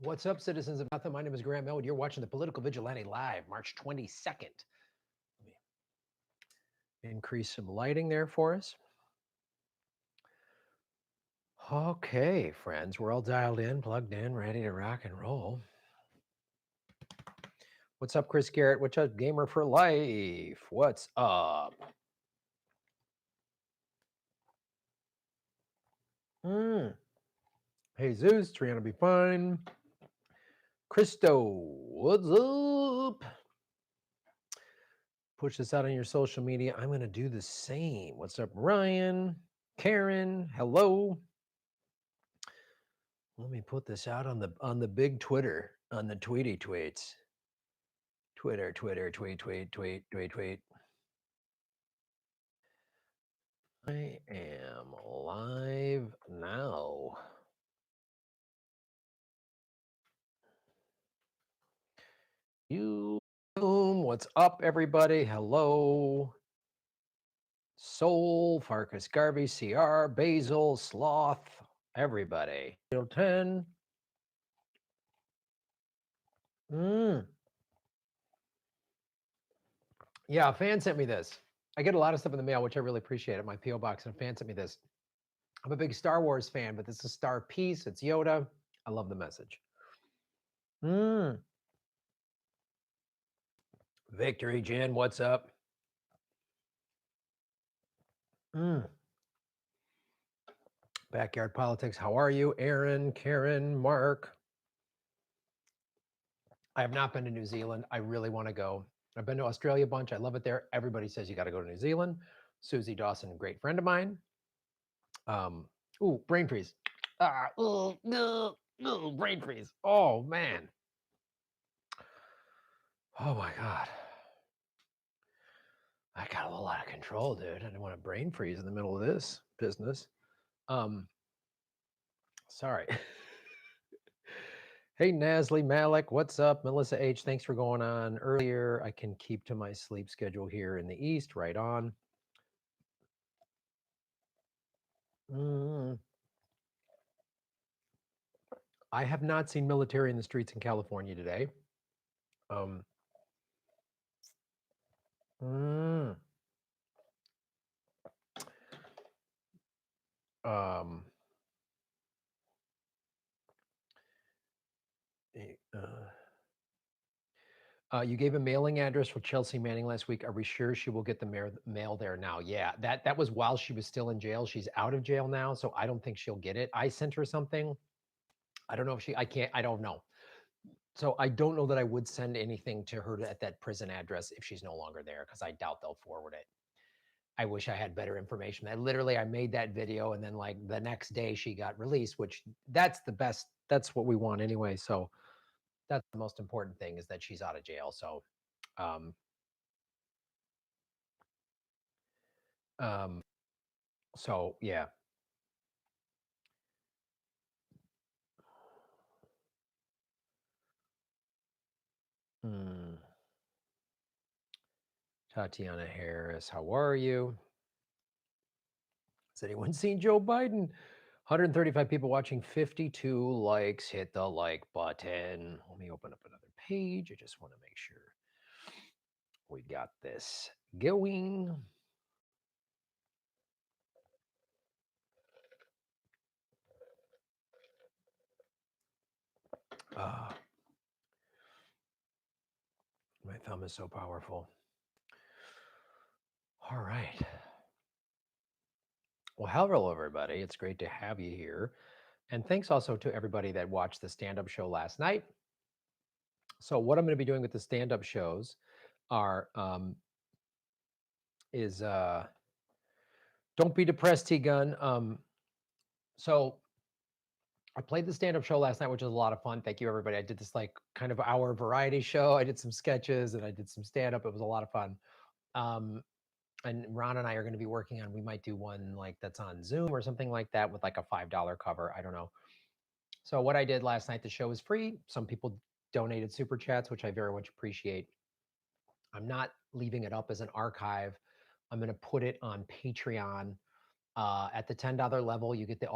What's up, citizens of Gotham? My name is Graham Elwood. You're watching the Political Vigilante live, March 22nd. Let me increase some lighting there for us. Okay, friends, we're all dialed in, plugged in, ready to rock and roll. What's up, Chris Garrett? What's up, Gamer for Life? What's up? Hey, Zeus, Triana be fine. Christo, what's up? Push this out on your social media. I'm going to do the same. What's up, Ryan? Karen, hello. Let me put this out on the big Twitter, on the tweety tweets. Twitter, tweet. I am live now. You, what's up, everybody? Hello. Soul, Farkas Garvey, CR, Basil, Sloth, everybody. 10. Yeah, a fan sent me this. I get a lot of stuff in the mail, which I really appreciate at my P.O. box, and a fan sent me this. I'm a big Star Wars fan, but this is Star Peace. It's Yoda. I love the message. Victory, Jen, what's up? Backyard Politics, how are you? Aaron, Karen, Mark. I have not been to New Zealand. I really want to go. I've been to Australia a bunch. I love it there. Everybody says you got to go to New Zealand. Susie Dawson, a great friend of mine. Brain freeze. Brain freeze. Oh, man. Oh, my God. I got a little out of control, dude. I didn't want to brain freeze in the middle of this business. Sorry. Hey, Nasli Malik, what's up? Melissa H, thanks for going on earlier. I can keep to my sleep schedule here in the East, right on. I have not seen military in the streets in California today. You gave a mailing address for Chelsea Manning last week. Are we sure she will get the mail there now? Yeah, that was while she was still in jail. She's out of jail now, so I don't think she'll get it. I sent her something. I don't know if I don't know. So I don't know that I would send anything to her at that prison address if she's no longer there, because I doubt they'll forward it. I wish I had better information. I made that video, and then like the next day she got released, which that's the best. That's what we want anyway. So that's the most important thing, is that she's out of jail. So, so yeah. Tatiana Harris, how are you? Has anyone seen Joe Biden? 135 people watching, 52 likes. Hit the like button. Let me open up another page. I just want to make sure we got this going. My thumb is so powerful. All right. Well, hello, everybody. It's great to have you here. And thanks also to everybody that watched the stand-up show last night. So what I'm going to be doing with the stand-up shows are don't be depressed, T-Gun. So I played the stand-up show last night, which was a lot of fun. Thank you, everybody. I did this like kind of hour variety show. I did some sketches and I did some stand-up. It was a lot of fun. And Ron and I are going to be working on, we might do one like that's on Zoom or something like that with like a $5 cover. I don't know. So what I did last night, the show is free. Some people donated super chats, which I very much appreciate. I'm not leaving it up as an archive. I'm going to put it on Patreon. At the $10 level, you get the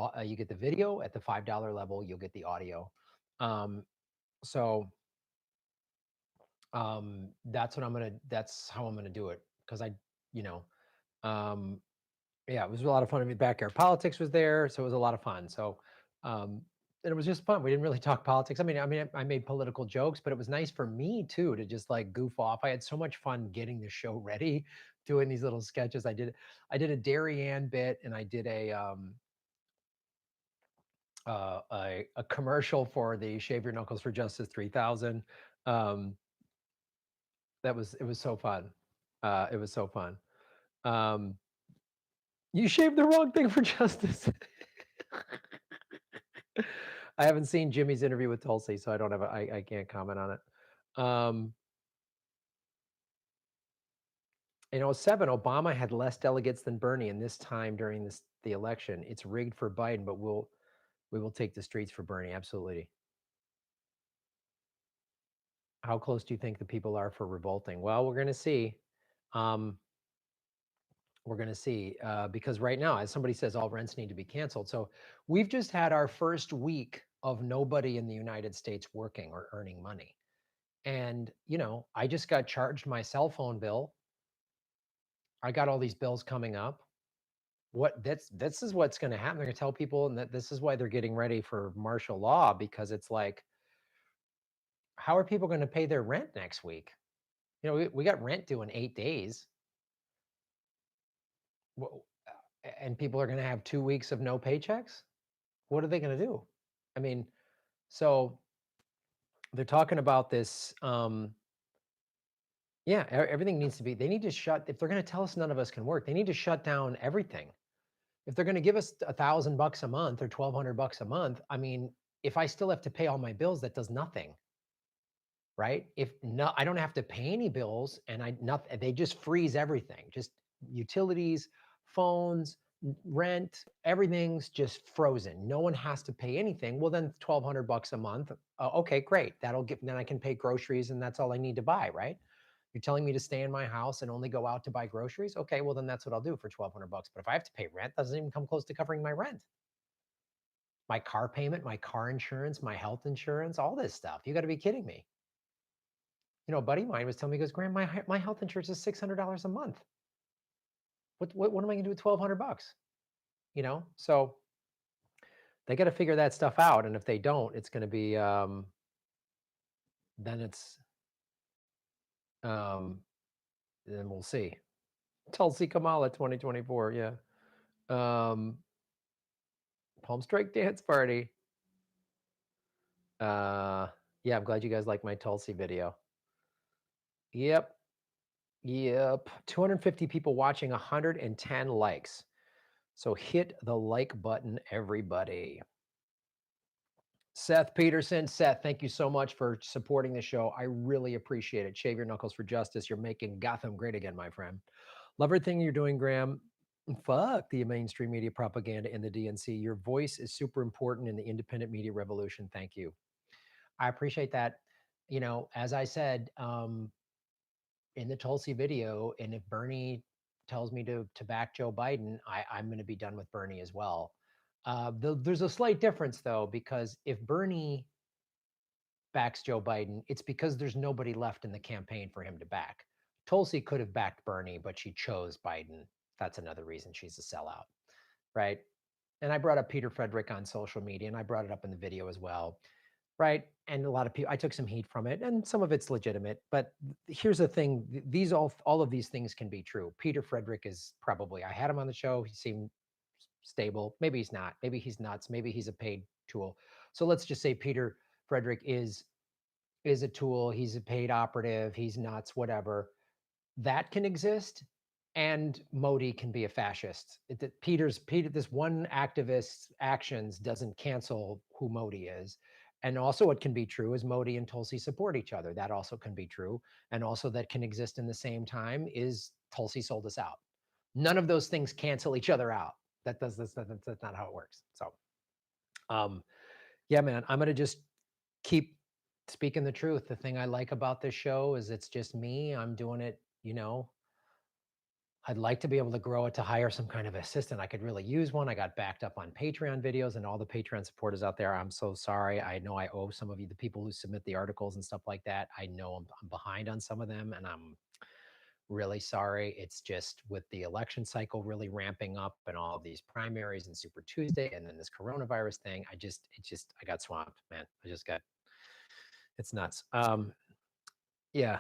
video. At the $5 level, you'll get the audio. Um, so that's that's how I'm gonna do it. Cause you know, um, yeah, it was a lot of fun in the backyard. Politics was there, so it was a lot of fun. So, and it was just fun. We didn't really talk politics. I made political jokes, but it was nice for me too to just like goof off. I had so much fun getting the show ready, doing these little sketches. I did a Darien bit, and I did a commercial for the Shave Your Knuckles for Justice 3000. Um, it was so fun. It was so fun. Um, you shaved the wrong thing for justice. I haven't seen Jimmy's interview with Tulsi, so I don't have I can't comment on it. In '07, Obama had less delegates than Bernie, and this time during the election, it's rigged for Biden, but we will take the streets for Bernie. Absolutely. How close do you think the people are for revolting? Well, we're going to see. We're going to see because right now, as somebody says, all rents need to be canceled. So we've just had our first week of nobody in the United States working or earning money. And, I just got charged my cell phone bill. I got all these bills coming up. This is what's going to happen. They're going to tell people, and that this is why they're getting ready for martial law, because it's like, how are people going to pay their rent next week? We got rent due in 8 days. And people are going to have 2 weeks of no paychecks. What are they going to do? I mean, so they're talking about this. Yeah, everything needs to be, they need to if they're going to tell us none of us can work, they need to shut down everything. If they're going to give us $1,000 a month or $1,200 a month, I mean, if I still have to pay all my bills, that does nothing, right? If no, I don't have to pay any bills, and they just freeze everything, just utilities, phones, rent, everything's just frozen. No one has to pay anything. Well, then $1,200 a month. Okay, great. Then I can pay groceries, and that's all I need to buy, right? You're telling me to stay in my house and only go out to buy groceries? Okay, well then that's what I'll do for $1,200. But if I have to pay rent, that doesn't even come close to covering my rent. My car payment, my car insurance, my health insurance, all this stuff. You got to be kidding me. A buddy of mine was telling me, he goes, Graham, my health insurance is $600 a month. What am I gonna do with $1,200? So they got to figure that stuff out. And if they don't, it's going to be then then we'll see. Tulsi Kamala 2024, yeah. Palm Strike dance party. Yeah, I'm glad you guys like my Tulsi video. Yep. 250 people watching, 110 likes. So hit the like button, everybody. Seth Peterson. Seth, thank you so much for supporting the show. I really appreciate it. Shave your knuckles for justice. You're making Gotham great again, my friend. Love everything you're doing, Graham. Fuck the mainstream media propaganda in the DNC. Your voice is super important in the independent media revolution. Thank you. I appreciate that. As I said in the Tulsi video, and if Bernie tells me to back Joe Biden, I'm going to be done with Bernie as well. There's a slight difference, though, because if Bernie backs Joe Biden, it's because there's nobody left in the campaign for him to back. Tulsi could have backed Bernie, but she chose Biden. That's another reason she's a sellout, right? And I brought up Peter Frederick on social media, and I brought it up in the video as well, right? And a lot of people, I took some heat from it, and some of it's legitimate. But here's the thing: all of these things can be true. Peter Frederick is probably, I had him on the show. He seemed stable. Maybe he's not. Maybe he's nuts. Maybe he's a paid tool. So let's just say Peter Frederick is a tool. He's a paid operative. He's nuts. Whatever. That can exist, and Modi can be a fascist. Peter, this one activist's actions doesn't cancel who Modi is. And also, what can be true is Modi and Tulsi support each other. That also can be true. And also, that can exist in the same time is Tulsi sold us out. None of those things cancel each other out. That's not how it works. So, yeah, man, I'm gonna just keep speaking the truth. The thing I like about this show is it's just me. I'm doing it, I'd like to be able to grow it to hire some kind of assistant. I could really use one. I got backed up on Patreon videos, and all the Patreon supporters out there, I'm so sorry. I know I owe some of you, the people who submit the articles and stuff like that. I know I'm behind on some of them, and I'm really sorry. It's just with the election cycle really ramping up and all of these primaries and Super Tuesday and then this coronavirus thing, I got swamped, man. It's nuts. Yeah.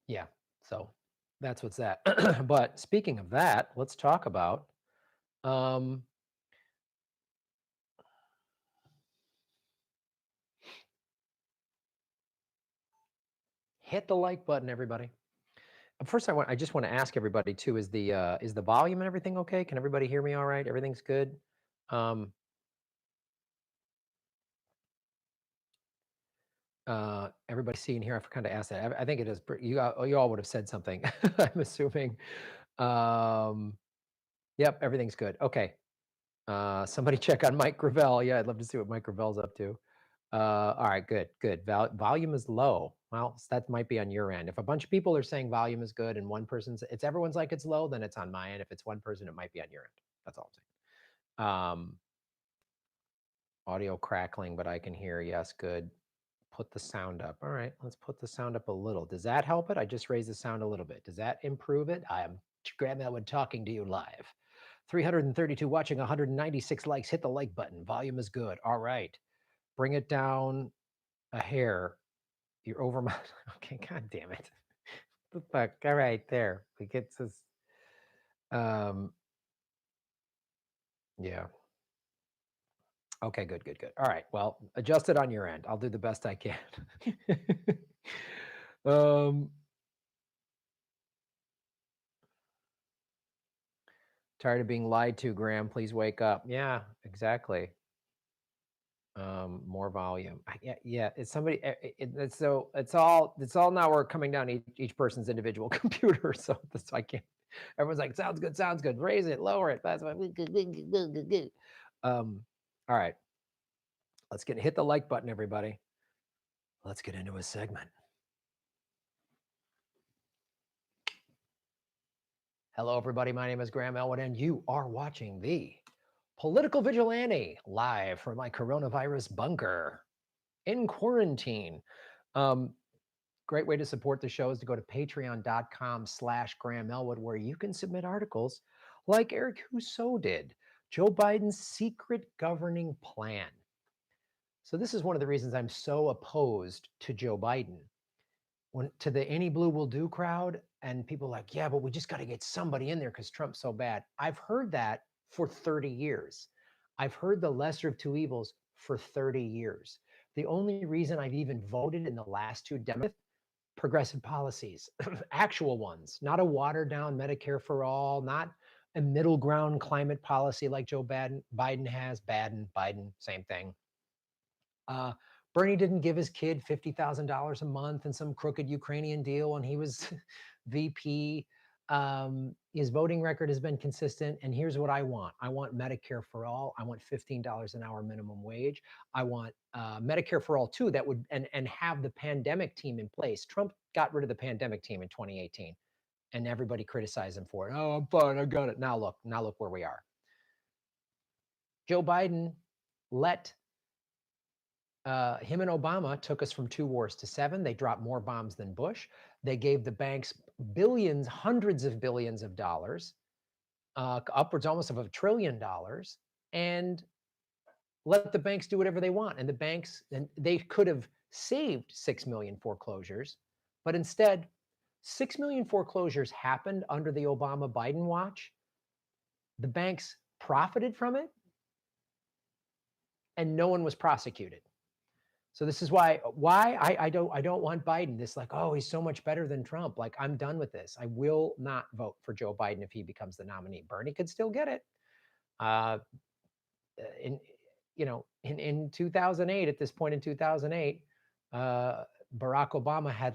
Yeah, so that's what's that. But speaking of that, let's talk about hit the like button, everybody. First, I just want to ask everybody too: is the volume and everything okay? Can everybody hear me all right? Everything's good. Everybody seeing here, I kind of asked that. I think it is. You all would have said something. I'm assuming. Yep, everything's good. Okay. Somebody check on Mike Gravel. Yeah, I'd love to see what Mike Gravel's up to. All right, good. Volume is low. Well, that might be on your end. If a bunch of people are saying volume is good and one person's, everyone's like it's low, then it's on my end. If it's one person, it might be on your end. That's all I'm saying. Audio crackling, but I can hear. Yes, good. Put the sound up. All right, let's put the sound up a little. Does that help it? I just raised the sound a little bit. Does that improve it? I am Graham Elwood talking to you live. 332 watching, 196 likes. Hit the like button. Volume is good. All right. Bring it down a hair. You're over my. Okay, god damn it. The fuck. All right, there. We get this. Yeah. Okay, good. All right. Well, adjust it on your end. I'll do the best I can. Tired of being lied to, Graham. Please wake up. Yeah, exactly. More volume. Yeah. It's somebody. It's all now we're coming down each person's individual computer. So that's I can't. Everyone's like, sounds good. Raise it, lower it. That's why. All right. Let's hit the like button, everybody. Let's get into a segment. Hello, everybody. My name is Graham Elwood, and you are watching the Political Vigilante live from my coronavirus bunker in quarantine. Great way to support the show is to go to patreon.com/Graham Elwood, where you can submit articles like Eric Husseau did, Joe Biden's secret governing plan. So this is one of the reasons I'm so opposed to Joe Biden. To the any blue will do crowd, and people are like, yeah, but we just got to get somebody in there because Trump's so bad. I've heard that for 30 years. I've heard the lesser of two evils for 30 years. The only reason I've even voted in the last two Democrats, progressive policies, actual ones, not a watered down Medicare for all, not a middle ground climate policy like Joe Biden has. Biden, same thing. Bernie didn't give his kid $50,000 a month in some crooked Ukrainian deal when he was VP. His voting record has been consistent. And here's what I want. I want Medicare for all. I want $15 an hour minimum wage. I want Medicare for all too, that would and have the pandemic team in place. Trump got rid of the pandemic team in 2018 and everybody criticized him for it. Oh, I'm fine, I got it. Now look where we are. Joe Biden let him and Obama took us from 2 wars to 7. They dropped more bombs than Bush. They gave the banks billions, hundreds of billions of dollars, upwards almost of $1 trillion, and let the banks do whatever they want. And the banks, and they could have saved 6 million foreclosures, but instead, 6 million foreclosures happened under the Obama-Biden watch. The banks profited from it, and no one was prosecuted. So this is why I don't want Biden. This like, oh, he's so much better than Trump. Like, I'm done with this. I will not vote for Joe Biden if he becomes the nominee. Bernie could still get it. In 2008, at this point in 2008, Barack Obama had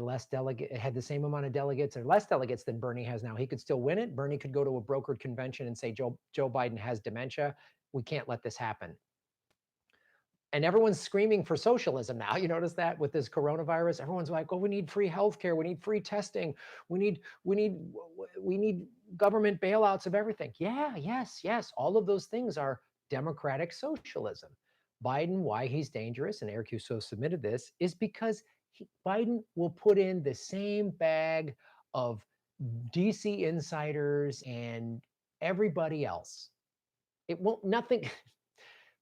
the same amount of delegates or less delegates than Bernie has now. He could still win it. Bernie could go to a brokered convention and say Joe Biden has dementia. We can't let this happen. And everyone's screaming for socialism now. You notice that with this coronavirus, everyone's like, "Oh, we need free healthcare, we need free testing, we need government bailouts of everything." Yeah, yes. All of those things are democratic socialism. Biden, why he's dangerous, and Eric Husseau submitted this, is because Biden will put in the same bag of DC insiders and everybody else. It won't, nothing,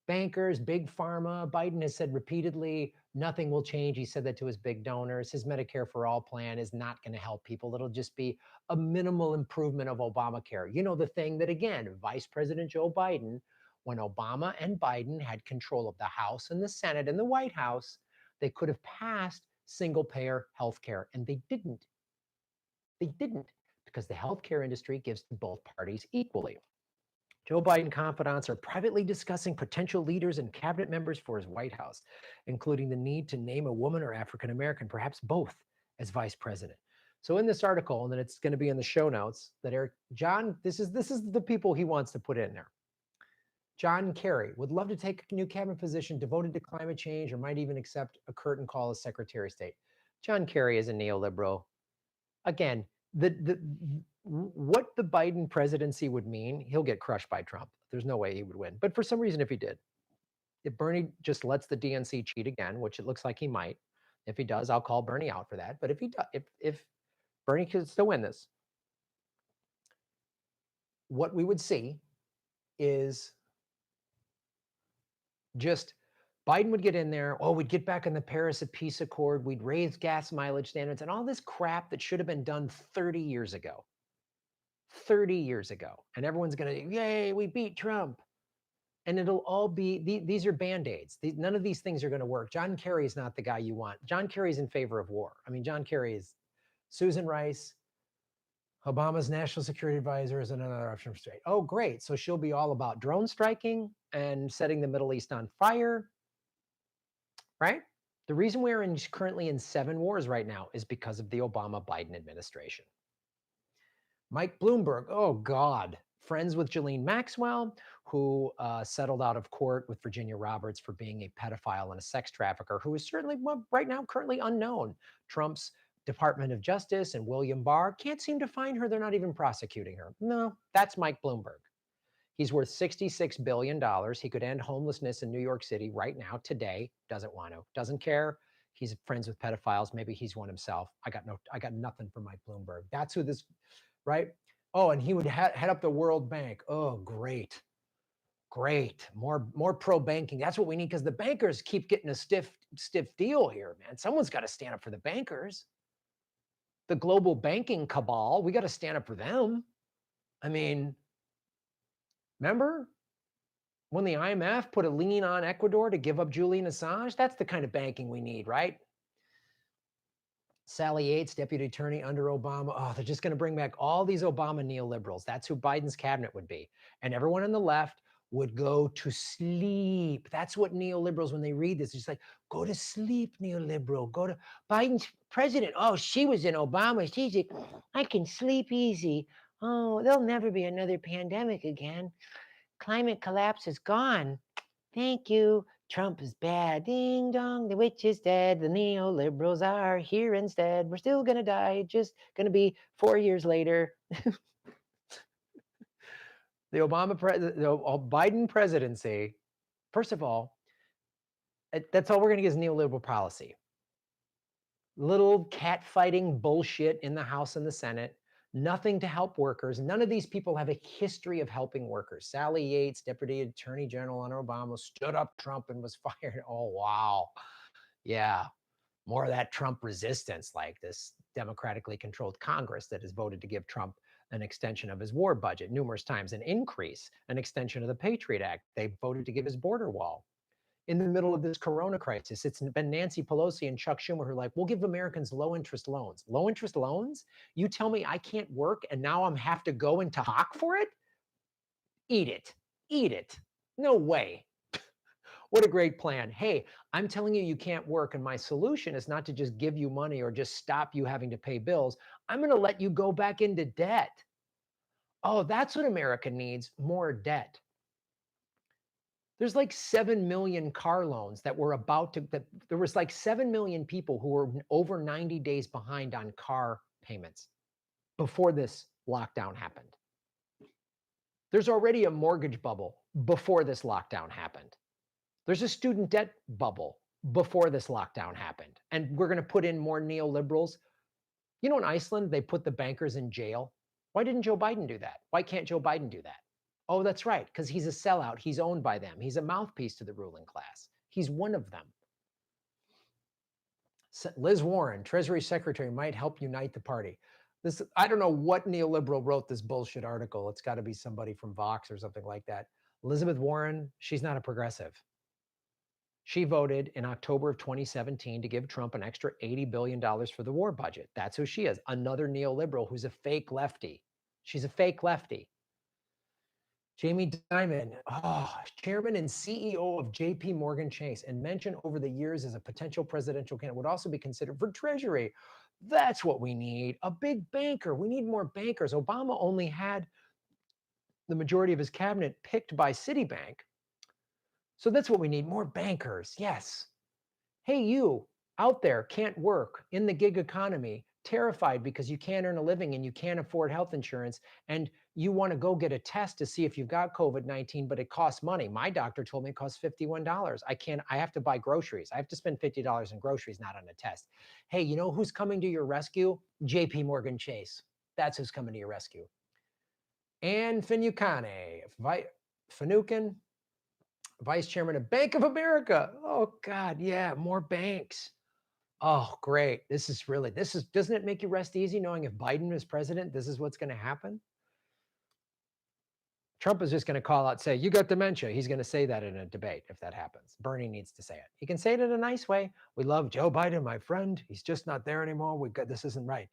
bankers, big pharma. Biden has said repeatedly, nothing will change. He said that to his big donors. His Medicare for All plan is not going to help people. It'll just be a minimal improvement of Obamacare. You know, the thing that, again, Vice President Joe Biden, when Obama and Biden had control of the House and the Senate and the White House, they could have passed single payer health care, and they didn't. They didn't, because the healthcare industry gives to both parties equally. Joe Biden confidants are privately discussing potential leaders and cabinet members for his White House, including the need to name a woman or African American, perhaps both, as vice president. So in this article, and then it's going to be in the show notes, that Eric John, this is the people he wants to put in there. John Kerry would love to take a new cabinet position devoted to climate change, or might even accept a curtain call as Secretary of State. John Kerry is a neoliberal. Again, what the Biden presidency would mean, he'll get crushed by Trump. There's no way he would win. But for some reason, if he did, if Bernie just lets the DNC cheat again, which it looks like he might, if he does, I'll call Bernie out for that. But if he does, if Bernie could still win this, what we would see is just Biden would get in there. Oh, we'd get back on the Paris Peace Accord. We'd raise gas mileage standards and all this crap that should have been done 30 years ago. 30 years ago. And everyone's going to, yay, we beat Trump. And it'll all be, these are Band-Aids. None of these things are going to work. John Kerry is not the guy you want. John Kerry's in favor of war. I mean, John Kerry is Susan Rice, Obama's national security advisor, is another option for straight. Oh, great. So she'll be all about drone striking and setting the Middle East on fire, right? The reason we're currently in 7 wars right now is because of the Obama-Biden administration. Mike Bloomberg, oh God, friends with Ghislaine Maxwell, who settled out of court with Virginia Roberts for being a pedophile and a sex trafficker, who is certainly, well, right now, currently unknown. Trump's Department of Justice and William Barr can't seem to find her. They're not even prosecuting her. No, that's Mike Bloomberg. He's worth $66 billion. He could end homelessness in New York City right now, today. Doesn't want to, doesn't care. He's friends with pedophiles. Maybe he's one himself. I got nothing for Mike Bloomberg. That's who this, right? Oh, and he would head up the World Bank. Oh, great. More pro banking. That's what we need, because the bankers keep getting a stiff deal here, man. Someone's got to stand up for the bankers. The global banking cabal, we got to stand up for them. I mean, remember when the IMF put a lien on Ecuador to give up Julian Assange? That's the kind of banking we need, right? Sally Yates, deputy attorney under Obama. Oh, they're just going to bring back all these Obama neoliberals. That's who Biden's cabinet would be. And everyone on the left would go to sleep. That's what neoliberals, when they read this, it's like, go to sleep, neoliberal. Go to Biden's president. Oh, she was in Obama. She's like, I can sleep easy. Oh, there'll never be another pandemic again. Climate collapse is gone. Thank you. Trump is bad. Ding dong, the witch is dead. The neoliberals are here instead. We're still going to die. Just going to be 4 years later. The Biden presidency, first of all, that's all we're going to get is neoliberal policy. Little cat fighting bullshit in the House and the Senate. Nothing to help workers. None of these people have a history of helping workers. Sally Yates, Deputy Attorney General under Obama, stood up Trump and was fired. Oh, wow. Yeah. More of that Trump resistance, like this democratically controlled Congress that has voted to give Trump an extension of his war budget numerous times, an increase, an extension of the Patriot Act. They voted to give his border wall. In the middle of this corona crisis, it's been Nancy Pelosi and Chuck Schumer who are like, we'll give Americans low interest loans. Low interest loans? You tell me I can't work and now I'm have to go into hock for it? Eat it. Eat it. No way. What a great plan. Hey, I'm telling you, you can't work. And my solution is not to just give you money or just stop you having to pay bills. I'm going to let you go back into debt. Oh, that's what America needs, more debt. There's like 7 million car loans that were about to, that there was like 7 million people who were over 90 days behind on car payments before this lockdown happened. There's already a mortgage bubble before this lockdown happened. There's a student debt bubble before this lockdown happened. And we're going to put in more neoliberals. You know, in Iceland, they put the bankers in jail. Why didn't Joe Biden do that? Why can't Joe Biden do that? Oh, that's right, because he's a sellout. He's owned by them. He's a mouthpiece to the ruling class. He's one of them. Liz Warren, Treasury Secretary, might help unite the party. This, I don't know what neoliberal wrote this bullshit article. It's got to be somebody from Vox or something like that. Elizabeth Warren, she's not a progressive. She voted in October of 2017 to give Trump an extra $80 billion for the war budget. That's who she is. Another neoliberal who's a fake lefty. She's a fake lefty. Jamie Dimon, chairman and CEO of JP Morgan Chase, and mentioned over the years as a potential presidential candidate, would also be considered for Treasury. That's what we need, a big banker. We need more bankers. Obama only had the majority of his cabinet picked by Citibank. So that's what we need, more bankers, yes. Hey, you out there can't work in the gig economy, terrified because you can't earn a living and you can't afford health insurance, and you want to go get a test to see if you've got COVID-19, but it costs money. My doctor told me it costs $51. I have to buy groceries. I have to spend $50 in groceries, not on a test. Hey, you know who's coming to your rescue? JP Morgan Chase. That's who's coming to your rescue. Ann Finucane, Vice Chairman of Bank of America. Oh God, yeah, more banks. Oh, great. Doesn't it make you rest easy knowing if Biden is president, this is what's going to happen? Trump is just going to call out, say, you got dementia. He's going to say that in a debate if that happens. Bernie needs to say it. He can say it in a nice way. We love Joe Biden, my friend. He's just not there anymore. This isn't right.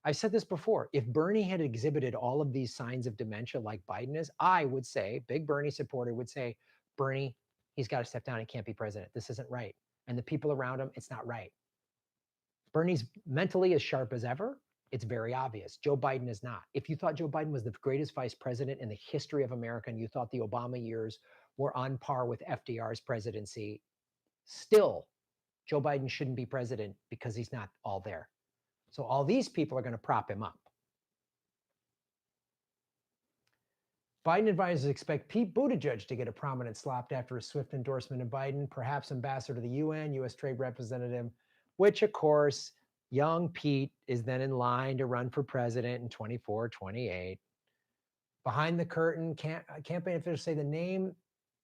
I've said this before. If Bernie had exhibited all of these signs of dementia like Biden is, I would say, big Bernie supporter would say, Bernie, he's got to step down. He can't be president. This isn't right. And the people around him, it's not right. Bernie's mentally as sharp as ever. It's very obvious. Joe Biden is not. If you thought Joe Biden was the greatest vice president in the history of America, and you thought the Obama years were on par with FDR's presidency, still, Joe Biden shouldn't be president because he's not all there. So all these people are going to prop him up. Biden advisors expect Pete Buttigieg to get a prominent slot after a swift endorsement of Biden, perhaps ambassador to the UN, U.S. Trade Representative, which, of course, young Pete is then in line to run for president in 24, 28. Behind the curtain, campaign officials say the name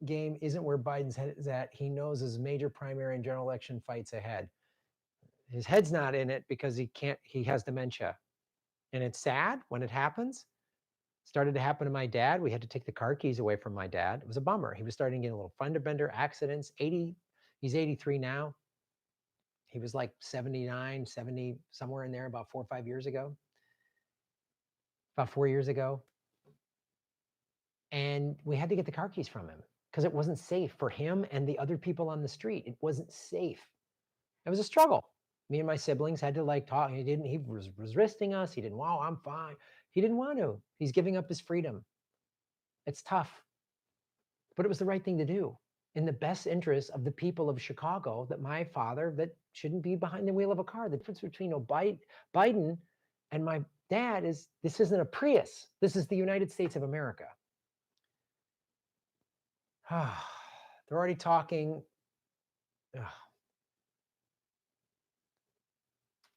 game isn't where Biden's head is at. He knows his major primary and general election fights ahead. His head's not in it because he has dementia. And it's sad when it happens. Started to happen to my dad. We had to take the car keys away from my dad. It was a bummer. He was starting to get a little fender bender accidents. He's 83 now. He was like 79, 70, somewhere in there about 4 or 5 years ago. About 4 years ago. And we had to get the car keys from him because it wasn't safe for him and the other people on the street. It wasn't safe. It was a struggle. Me and my siblings had to talk. He was resisting us. He didn't, wow, I'm fine. He didn't want to. He's giving up his freedom. It's tough. But it was the right thing to do in the best interest of the people of Chicago, that my father, that shouldn't be behind the wheel of a car. The difference between Biden and my dad is this isn't a Prius. This is the United States of America. They're already talking.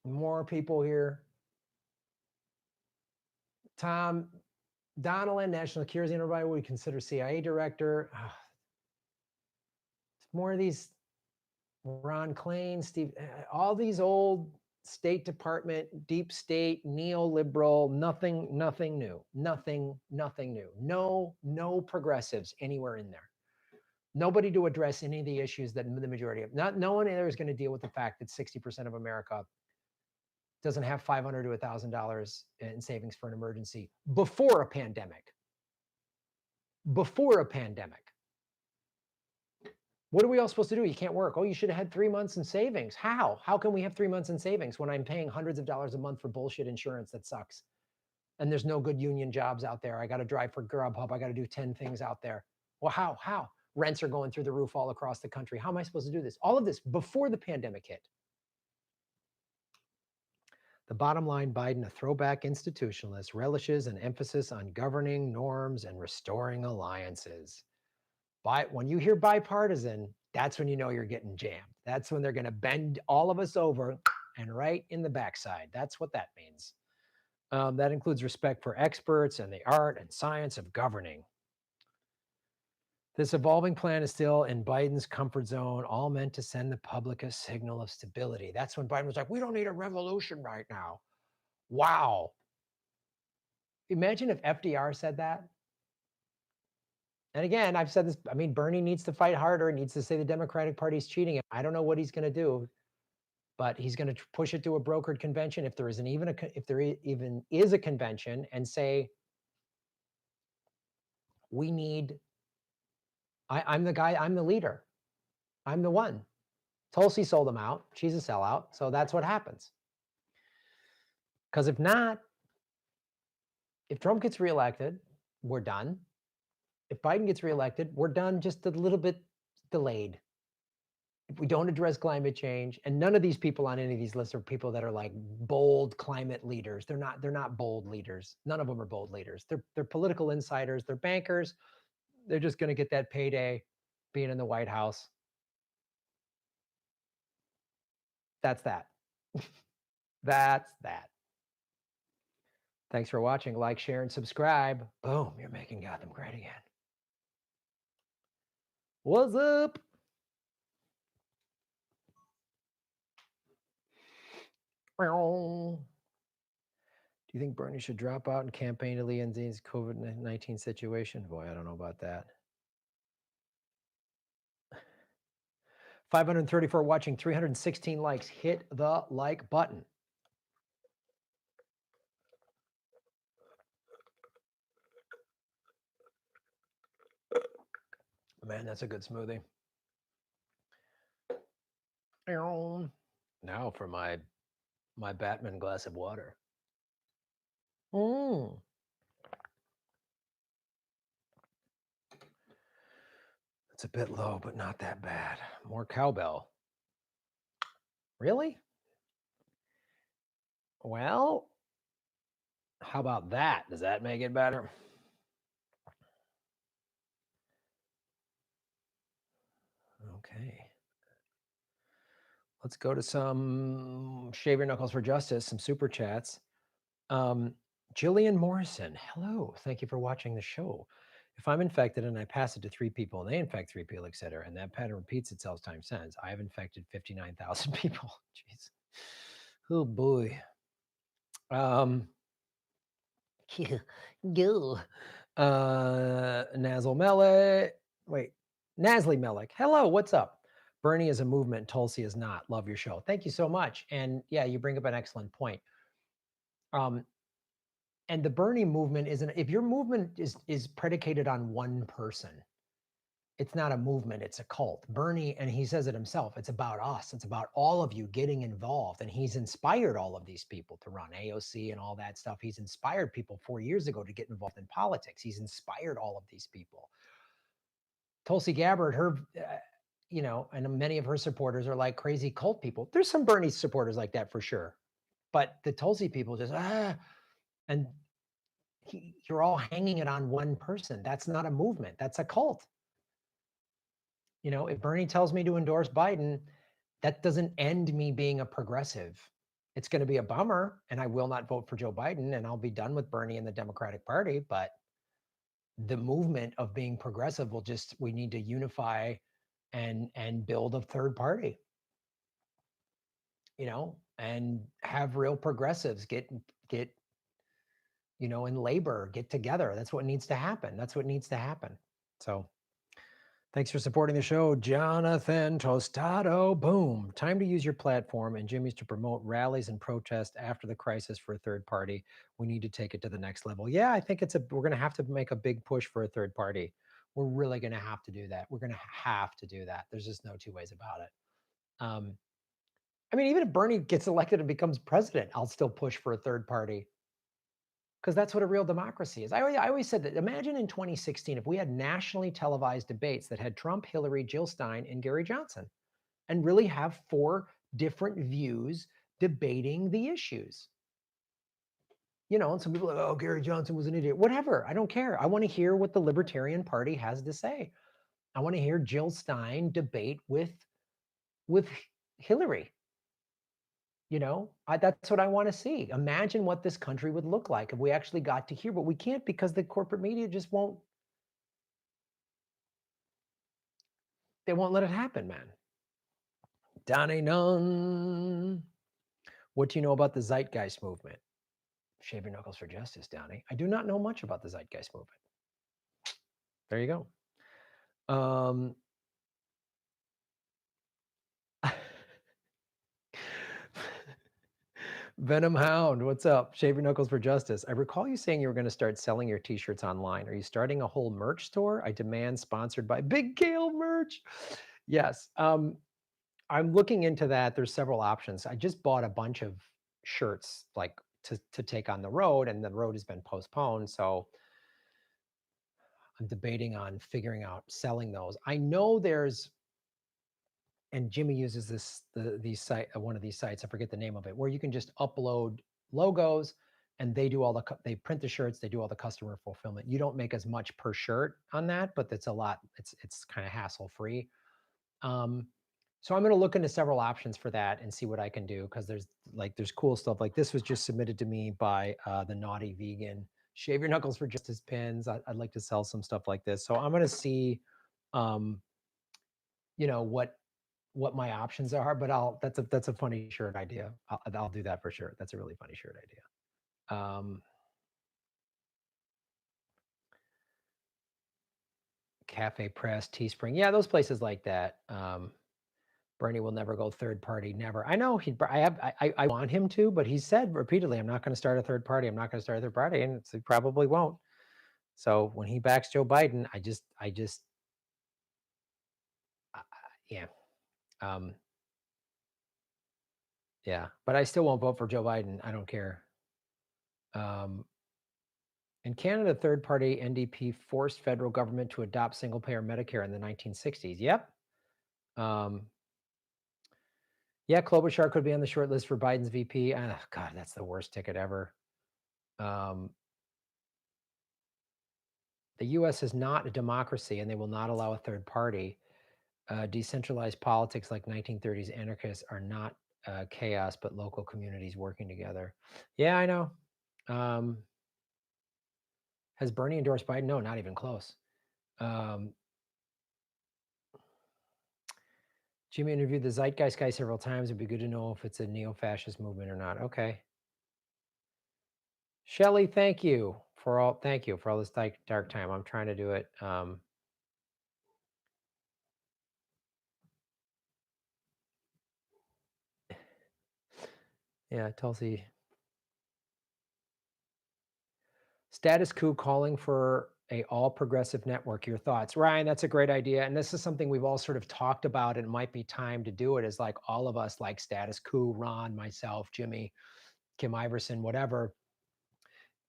More people here. Tom Donilon, National Security Enterprise, would consider CIA director. More of these, Ron Klain, Steve, all these old State Department, deep state, neoliberal, nothing new. Nothing new. No progressives anywhere in there. Nobody to address any of the issues that the majority of, no one there is going to deal with the fact that 60% of America doesn't have $500 to $1,000 in savings for an emergency before a pandemic. Before a pandemic. What are we all supposed to do? You can't work. Oh, you should have had 3 months in savings. How? How can we have 3 months in savings when I'm paying hundreds of dollars a month for bullshit insurance that sucks? And there's no good union jobs out there. I got to drive for Grubhub. I got to do 10 things out there. Well, how? Rents are going through the roof all across the country. How am I supposed to do this? All of this before the pandemic hit. The bottom line, Biden, a throwback institutionalist, relishes an emphasis on governing norms and restoring alliances. When you hear bipartisan, that's when you know you're getting jammed. That's when they're going to bend all of us over and right in the backside. That's what that means. That includes respect for experts and the art and science of governing. This evolving plan is still in Biden's comfort zone, all meant to send the public a signal of stability. That's when Biden was like, we don't need a revolution right now. Wow. Imagine if FDR said that. And again, I've said this, I mean, Bernie needs to fight harder, needs to say the Democratic Party is cheating. I don't know what he's going to do, but he's going to push it to a brokered convention if there isn't even if there even is a convention, and say, we need, I'm the guy, I'm the leader. I'm the one. Tulsi sold him out. She's a sellout. So that's what happens. Because if not, if Trump gets reelected, we're done. If Biden gets reelected, we're done, just a little bit delayed. If we don't address climate change, and none of these people on any of these lists are people that are like bold climate leaders. They're not bold leaders. None of them are bold leaders. They're political insiders. They're bankers. They're just going to get that payday being in the White House. That's that. That's that. Thanks for watching. Like, share, and subscribe. Boom, you're making Gotham great again. What's up? Do you think Bernie should drop out and campaign to Lee and Dean's COVID-19 situation? Boy, I don't know about that. 534 watching, 316 likes. Hit the like button. Man, that's a good smoothie. Now for my Batman glass of water. It's a bit low, but not that bad. More cowbell. Really? Well, how about that? Does that make it better? Okay. Let's go to some Shave Your Knuckles for Justice, some super chats. Jillian Morrison, hello. Thank you for watching the show. If I'm infected and I pass it to 3 people and they infect 3 people, etc., and that pattern repeats itself times 10, I have infected 59,000 people. Jeez. Oh boy. Go. Nazli Melik. Hello, what's up? Bernie is a movement, Tulsi is not. Love your show. Thank you so much. And yeah, you bring up an excellent point. And the Bernie movement isn't, if your movement is predicated on one person, it's not a movement, it's a cult. Bernie, and he says it himself, it's about us. It's about all of you getting involved. And he's inspired all of these people to run AOC and all that stuff. He's inspired people 4 years ago to get involved in politics. He's inspired all of these people. Tulsi Gabbard, her, and many of her supporters are like crazy cult people. There's some Bernie supporters like that for sure. But the Tulsi people just, and you're all hanging it on one person. That's not a movement. That's a cult. If Bernie tells me to endorse Biden, that doesn't end me being a progressive. It's going to be a bummer, and I will not vote for Joe Biden, and I'll be done with Bernie and the Democratic Party. But the movement of being progressive we need to unify and build a third party, and have real progressives get in labor, get together. That's what needs to happen. So thanks for supporting the show, Jonathan Tostado. Boom. Time to use your platform and Jimmy's to promote rallies and protests after the crisis for a third party. We need to take it to the next level. Yeah, I think we're going to have to make a big push for a third party. We're really going to have to do that. We're going to have to do that. There's just no two ways about it. Even if Bernie gets elected and becomes president, I'll still push for a third party. because that's what a real democracy is. I always said that, imagine in 2016, if we had nationally televised debates that had Trump, Hillary, Jill Stein, and Gary Johnson, and really have 4 different views debating the issues. You know, and some people are like, oh, Gary Johnson was an idiot. Whatever, I don't care. I want to hear what the Libertarian Party has to say. I want to hear Jill Stein debate with Hillary. You know, that's what I want to see. Imagine what this country would look like if we actually got to hear, but we can't because the corporate media just won't. They won't let it happen, man. Donnie Nunn. What do you know about the Zeitgeist movement? Shave your knuckles for justice, Downey. I do not know much about the Zeitgeist movement. There you go. Venom Hound, what's up? Shave your knuckles for justice. I recall you saying you were going to start selling your t-shirts online. Are you starting a whole merch store? I demand sponsored by Big Kale merch. Yes. I'm looking into that. There's several options. I just bought a bunch of shirts like to take on the road, and the road has been postponed. So I'm debating on figuring out selling those. I know there's, and Jimmy uses these site, one of these sites, I forget the name of it, where you can just upload logos and they do all they print the shirts, they do all the customer fulfillment. You don't make as much per shirt on that, but it's a lot, it's kind of hassle free. So I'm going to look into several options for that and see what I can do, because there's cool stuff. Like this was just submitted to me by the Naughty Vegan. Shave your knuckles for justice pins. I'd like to sell some stuff like this. So I'm going to see, you know, what my options are. But that's a funny shirt idea. I'll do that for sure. That's a really funny shirt idea. Cafe Press, Teespring, yeah, those places like that. Bernie will never go third party, never. I know I want him to, but he said repeatedly, I'm not going to start a third party. I'm not going to start a third party, and he probably won't. So when he backs Joe Biden, yeah, yeah. But I still won't vote for Joe Biden. I don't care. In Canada, third party NDP forced federal government to adopt single payer Medicare in the 1960s. Yep. Yeah, Klobuchar could be on the short list for Biden's VP. Oh, God, that's the worst ticket ever. The U.S. is not a democracy, and they will not allow a third party. Decentralized politics like 1930s anarchists are not chaos, but local communities working together. Yeah, I know. Has Bernie endorsed Biden? No, not even close. Jimmy interviewed the Zeitgeist guy several times. It'd be good to know if it's a neo-fascist movement or not. Okay. Shelly, thank you for all this dark time. I'm trying to do it. Yeah, Tulsi. Status Quo calling for a all progressive network. Your thoughts? Ryan, that's a great idea. And this is something we've all sort of talked about. It might be time to do it, is like all of us, like Status Quo, Ron, myself, Jimmy, Kim Iverson, whatever,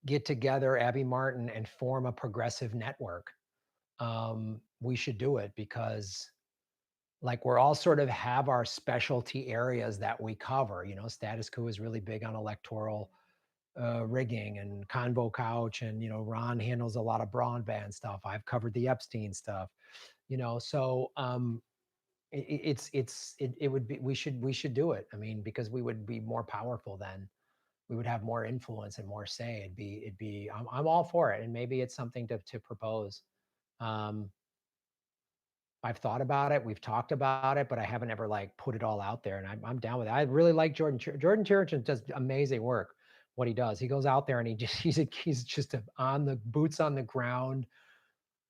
get together, Abby Martin, and form a progressive network. We should do it, because like we're all sort of have our specialty areas that we cover. You know, Status Quo is really big on electoral rigging and Convo Couch, and you know, Ron handles a lot of broadband stuff. I've covered the Epstein stuff. You know, so it would be, we should do it. I mean, because we would be more powerful then. We would have more influence and more say. It'd be I'm all for it, and maybe it's something to propose. I've thought about it. We've talked about it, but I haven't ever like put it all out there. And I'm down with it. I really like Jordan. Jordan Church does amazing work. What he does, he goes out there and he's just on the boots on the ground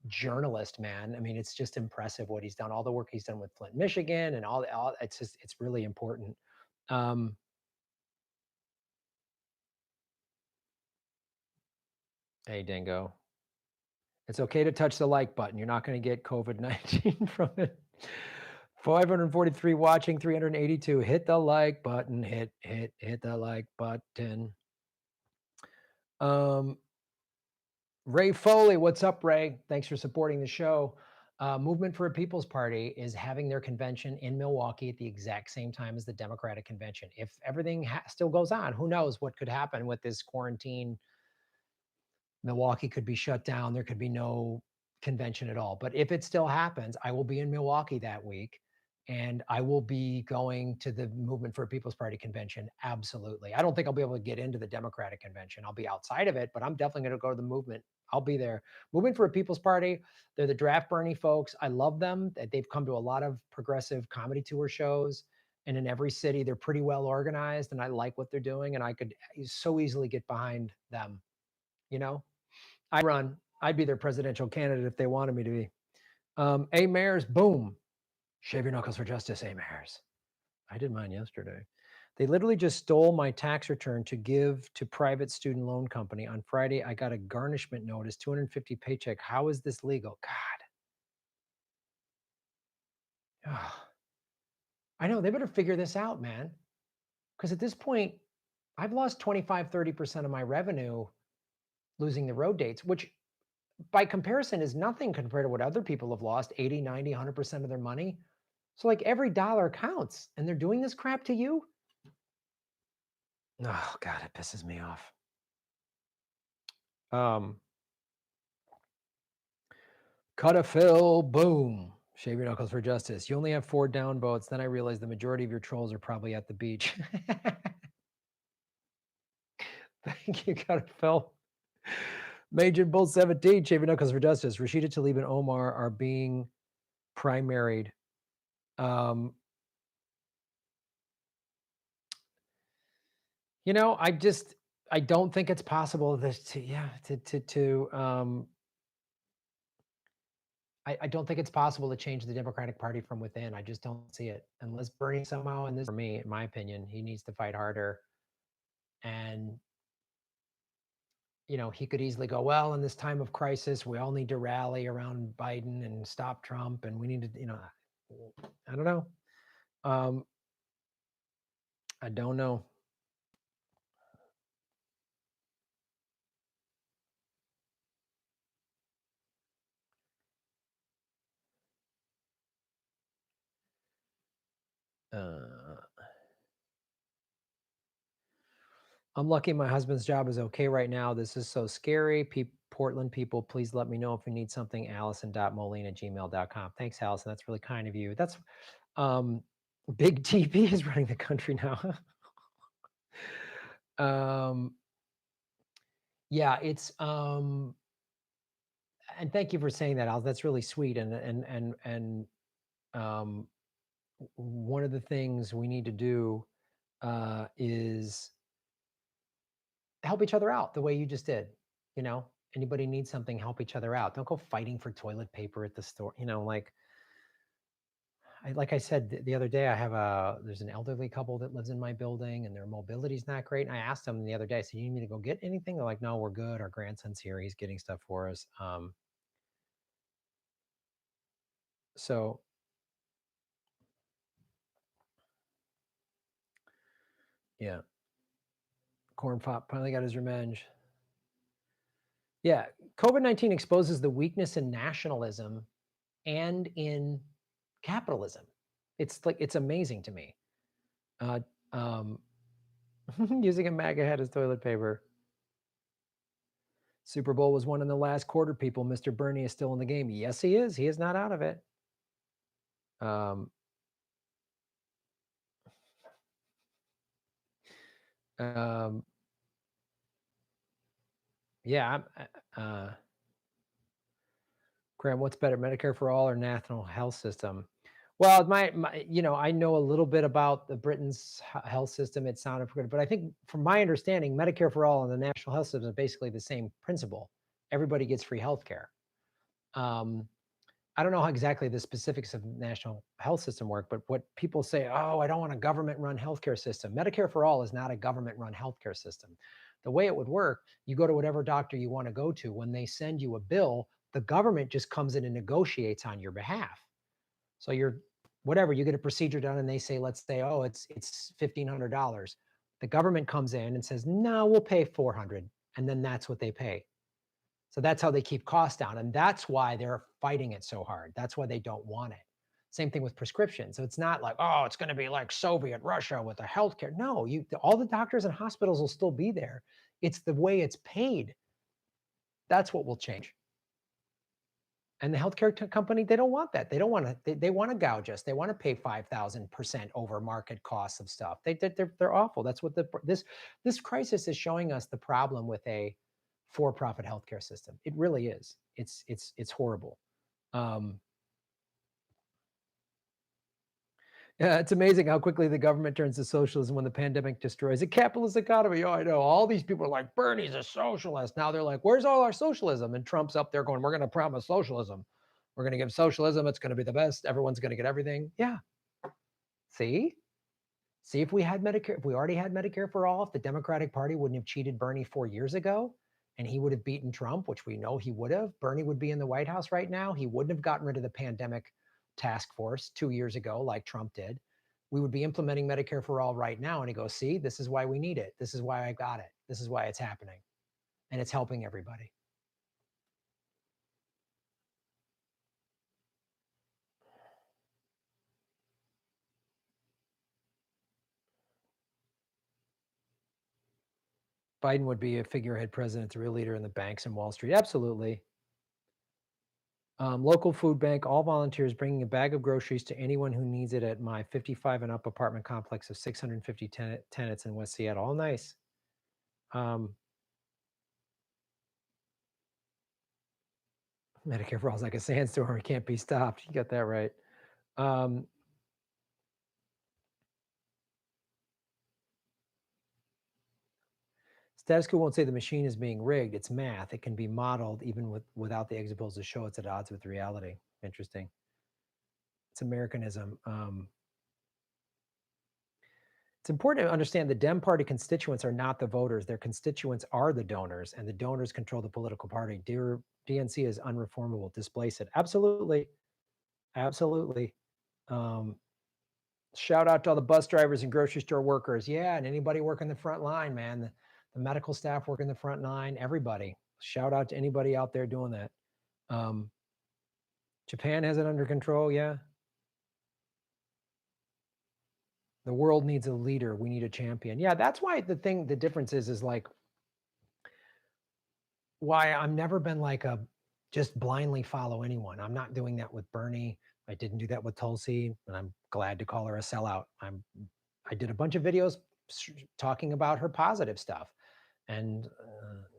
journalist, man. I mean, it's just impressive what he's done. All the work he's done with Flint, Michigan, and all it's really important. Hey, Dingo. It's okay to touch the like button. You're not going to get COVID-19 from it. 543 watching, 382. Hit the like button. Hit the like button. Ray Foley, what's up, Ray? Thanks for supporting the show. Movement for a People's Party is having their convention in Milwaukee at the exact same time as the Democratic convention. If everything still goes on, who knows what could happen with this quarantine? Milwaukee could be shut down. There could be no convention at all. But if it still happens, I will be in Milwaukee that week. And I will be going to the Movement for a People's Party convention. Absolutely. I don't think I'll be able to get into the Democratic convention. I'll be outside of it, but I'm definitely going to go to the movement. I'll be there. Movement for a People's Party. They're the Draft Bernie folks. I love them. They've come to a lot of progressive comedy tour shows. And in every city, they're pretty well organized. And I like what they're doing. And I could so easily get behind them. You know, I'd be their presidential candidate if they wanted me to be. A. Mayers, boom. Shave your knuckles for justice, A. Mayers. I did mine yesterday. They literally just stole my tax return to give to private student loan company. On Friday, I got a garnishment notice, 250 paycheck. How is this legal? God. Oh. I know, they better figure this out, man. Because at this point, I've lost 25, 30% of my revenue losing the road dates, which by comparison is nothing compared to what other people have lost 80, 90, 100% of their money. So like every dollar counts, and they're doing this crap to you. Oh God, it pisses me off. Cut a fill, boom. Shave your knuckles for justice. You only have 4 down votes. Then I realized the majority of your trolls are probably at the beach. Thank you, Cut a fill. Major Bull 17, shave your knuckles for justice. Rashida Tlaib and Omar are being primaried. You know, I don't think it's possible I don't think it's possible to change the Democratic Party from within. I just don't see it. Unless Bernie somehow, and this for me, in my opinion, he needs to fight harder. And, you know, he could easily go, well, in this time of crisis, we all need to rally around Biden and stop Trump. And we need to, you know, I don't know. I don't know. I'm lucky my husband's job is okay right now. This is so scary. Portland people, please let me know if you need something. Allison.moline@gmail.com. Thanks, Allison. That's really kind of you. That's Big TV is running the country now. Yeah, it's and thank you for saying that, Al. That's really sweet. And one of the things we need to do is help each other out the way you just did. You know, anybody needs something, help each other out. Don't go fighting for toilet paper at the store. You know, like I said the other day, there's an elderly couple that lives in my building and their mobility's not great. And I asked them the other day, I said, you need me to go get anything? They're like, no, we're good. Our grandson's here. He's getting stuff for us. So yeah, Corn Pop finally got his revenge. Yeah, COVID-19 exposes the weakness in nationalism and in capitalism. It's amazing to me. Using a MAGA head as toilet paper. Super Bowl was won in the last quarter, people. Mr. Bernie is still in the game. Yes, he is. He is not out of it. Yeah. Graham, what's better, Medicare for all or national health system? Well, you know, I know a little bit about the Britain's health system. It sounded good, but I think from my understanding, Medicare for all and the national health system is basically the same principle. Everybody gets free health care. I don't know how exactly the specifics of the national health system work, but what people say, oh, I don't want a government-run healthcare system. Medicare for all is not a government-run healthcare system. The way it would work, you go to whatever doctor you want to go to. When they send you a bill, the government just comes in and negotiates on your behalf. So you're whatever, you get a procedure done and they say, let's say, oh, it's $1,500. The government comes in and says, no, we'll pay $400. and then that's what they pay. So that's how they keep costs down, and that's why they're fighting it so hard. That's why they don't want it. Same thing with prescriptions. So it's not like, oh, it's going to be like Soviet Russia with the healthcare. No, all the doctors and hospitals will still be there. It's the way it's paid. That's what will change. And the healthcare company, they don't want that. They don't want to. They want to gouge us. They want to pay 5,000% over market costs of stuff. They're awful. That's what this crisis is showing us, the problem with a for-profit healthcare system. It really is. It's horrible. Yeah, it's amazing how quickly the government turns to socialism when the pandemic destroys a capitalist economy. Oh, I know. All these people are like, Bernie's a socialist. Now they're like, where's all our socialism? And Trump's up there going, we're going to promise socialism. We're going to give socialism. It's going to be the best. Everyone's going to get everything. Yeah. See, if we had Medicare, if we already had Medicare for all, if the Democratic Party wouldn't have cheated Bernie 4 years ago and he would have beaten Trump, which we know he would have, Bernie would be in the White House right now. He wouldn't have gotten rid of the pandemic task force 2 years ago like Trump did. We would be implementing Medicare for all right now. And he goes, see, this is why we need it. This is why I got it. This is why it's happening. And it's helping everybody. Biden would be a figurehead president, a real leader in the banks and Wall Street. Absolutely. Local food bank, all volunteers, bringing a bag of groceries to anyone who needs it at my 55 and up apartment complex of 650 tenants in West Seattle. All nice. Medicare for all is like a sandstorm. It can't be stopped. You got that right. Status quo won't say the machine is being rigged. It's math. It can be modeled even without the exit polls to show it's at odds with reality. Interesting. It's Americanism. It's important to understand the Dem Party constituents are not the voters. Their constituents are the donors, and the donors control the political party. DNC is unreformable. Displace it. Absolutely. Absolutely. Shout out to all the bus drivers and grocery store workers. Yeah, and anybody working the front line, man. The medical staff working the front line, everybody. Shout out to anybody out there doing that. Japan has it under control, yeah. The world needs a leader. We need a champion. Yeah, that's why the difference is like why I've never been like just blindly follow anyone. I'm not doing that with Bernie. I didn't do that with Tulsi, and I'm glad to call her a sellout. I did a bunch of videos talking about her positive stuff. And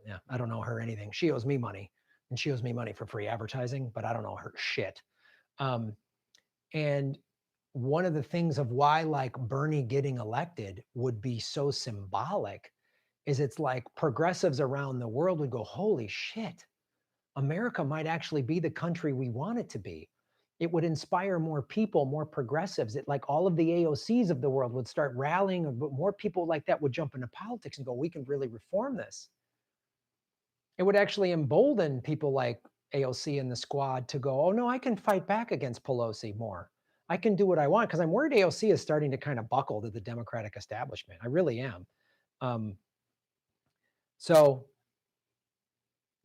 yeah, I don't know her anything. She owes me money, and she owes me money for free advertising, but I don't know her shit. And one of the things of why like Bernie getting elected would be so symbolic is it's like progressives around the world would go, holy shit, America might actually be the country we want it to be. It would inspire more people, more progressives. It like all of the AOCs of the world would start rallying, but more people like that would jump into politics and go, we can really reform this. It would actually embolden people like AOC and the squad to go, oh no, I can fight back against Pelosi more. I can do what I want, because I'm worried AOC is starting to kind of buckle to the Democratic establishment. I really am. So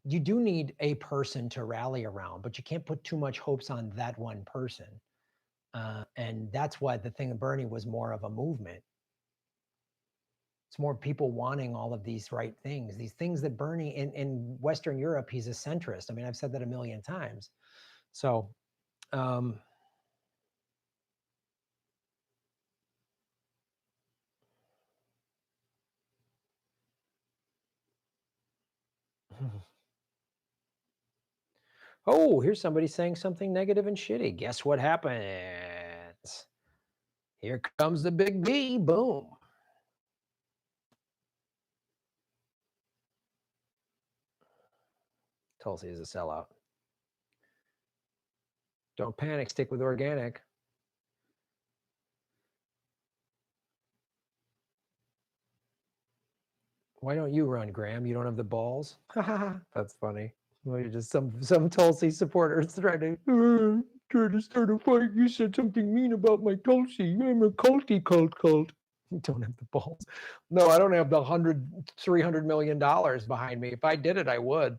you do need a person to rally around, but you can't put too much hopes on that one person. And that's why the thing of Bernie was more of a movement. It's more people wanting all of these right things, these things that Bernie in Western Europe, he's a centrist. I mean, I've said that a million times. So, oh, here's somebody saying something negative and shitty. Guess what happens? Here comes the big B. Boom. Tulsi is a sellout. Don't panic. Stick with organic. Why don't you run, Graham? You don't have the balls? That's funny. Well, you're just some Tulsi supporters trying to start a fight. You said something mean about my Tulsi. I'm a culty cult. Don't have the balls. No, I don't have the $300 million behind me. If I did it, I would.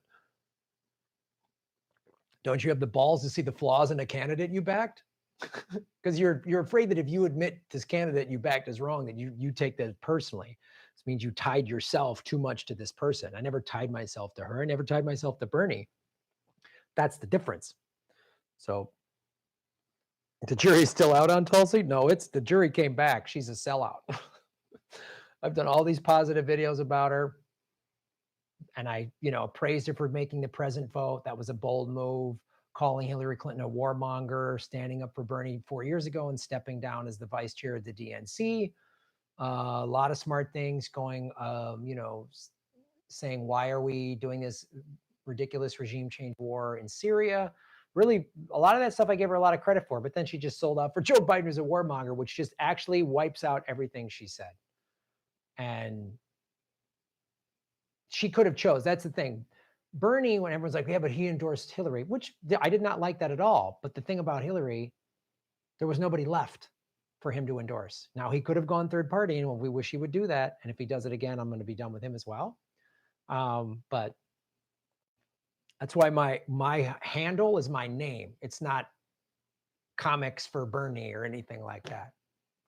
Don't you have the balls to see the flaws in a candidate you backed? Because you're afraid that if you admit this candidate you backed is wrong, that you take that personally. This means you tied yourself too much to this person. I never tied myself to her. I never tied myself to Bernie. That's the difference. So the jury's still out on Tulsi? No, the jury came back. She's a sellout. I've done all these positive videos about her. And I, praised her for making the present vote. That was a bold move. Calling Hillary Clinton a warmonger, standing up for Bernie 4 years ago and stepping down as the vice chair of the DNC. A lot of smart things going, saying, why are we doing this ridiculous regime change war in Syria? Really, a lot of that stuff I gave her a lot of credit for, but then she just sold out for Joe Biden as a warmonger, which just actually wipes out everything she said. And she could have chose. That's the thing. Bernie, when everyone's like, yeah, but he endorsed Hillary, which I did not like that at all. But the thing about Hillary, there was nobody left for him to endorse. Now, he could have gone third party, and we wish he would do that. And if he does it again, I'm going to be done with him as well. But that's why my handle is my name. It's not comics for Bernie or anything like that.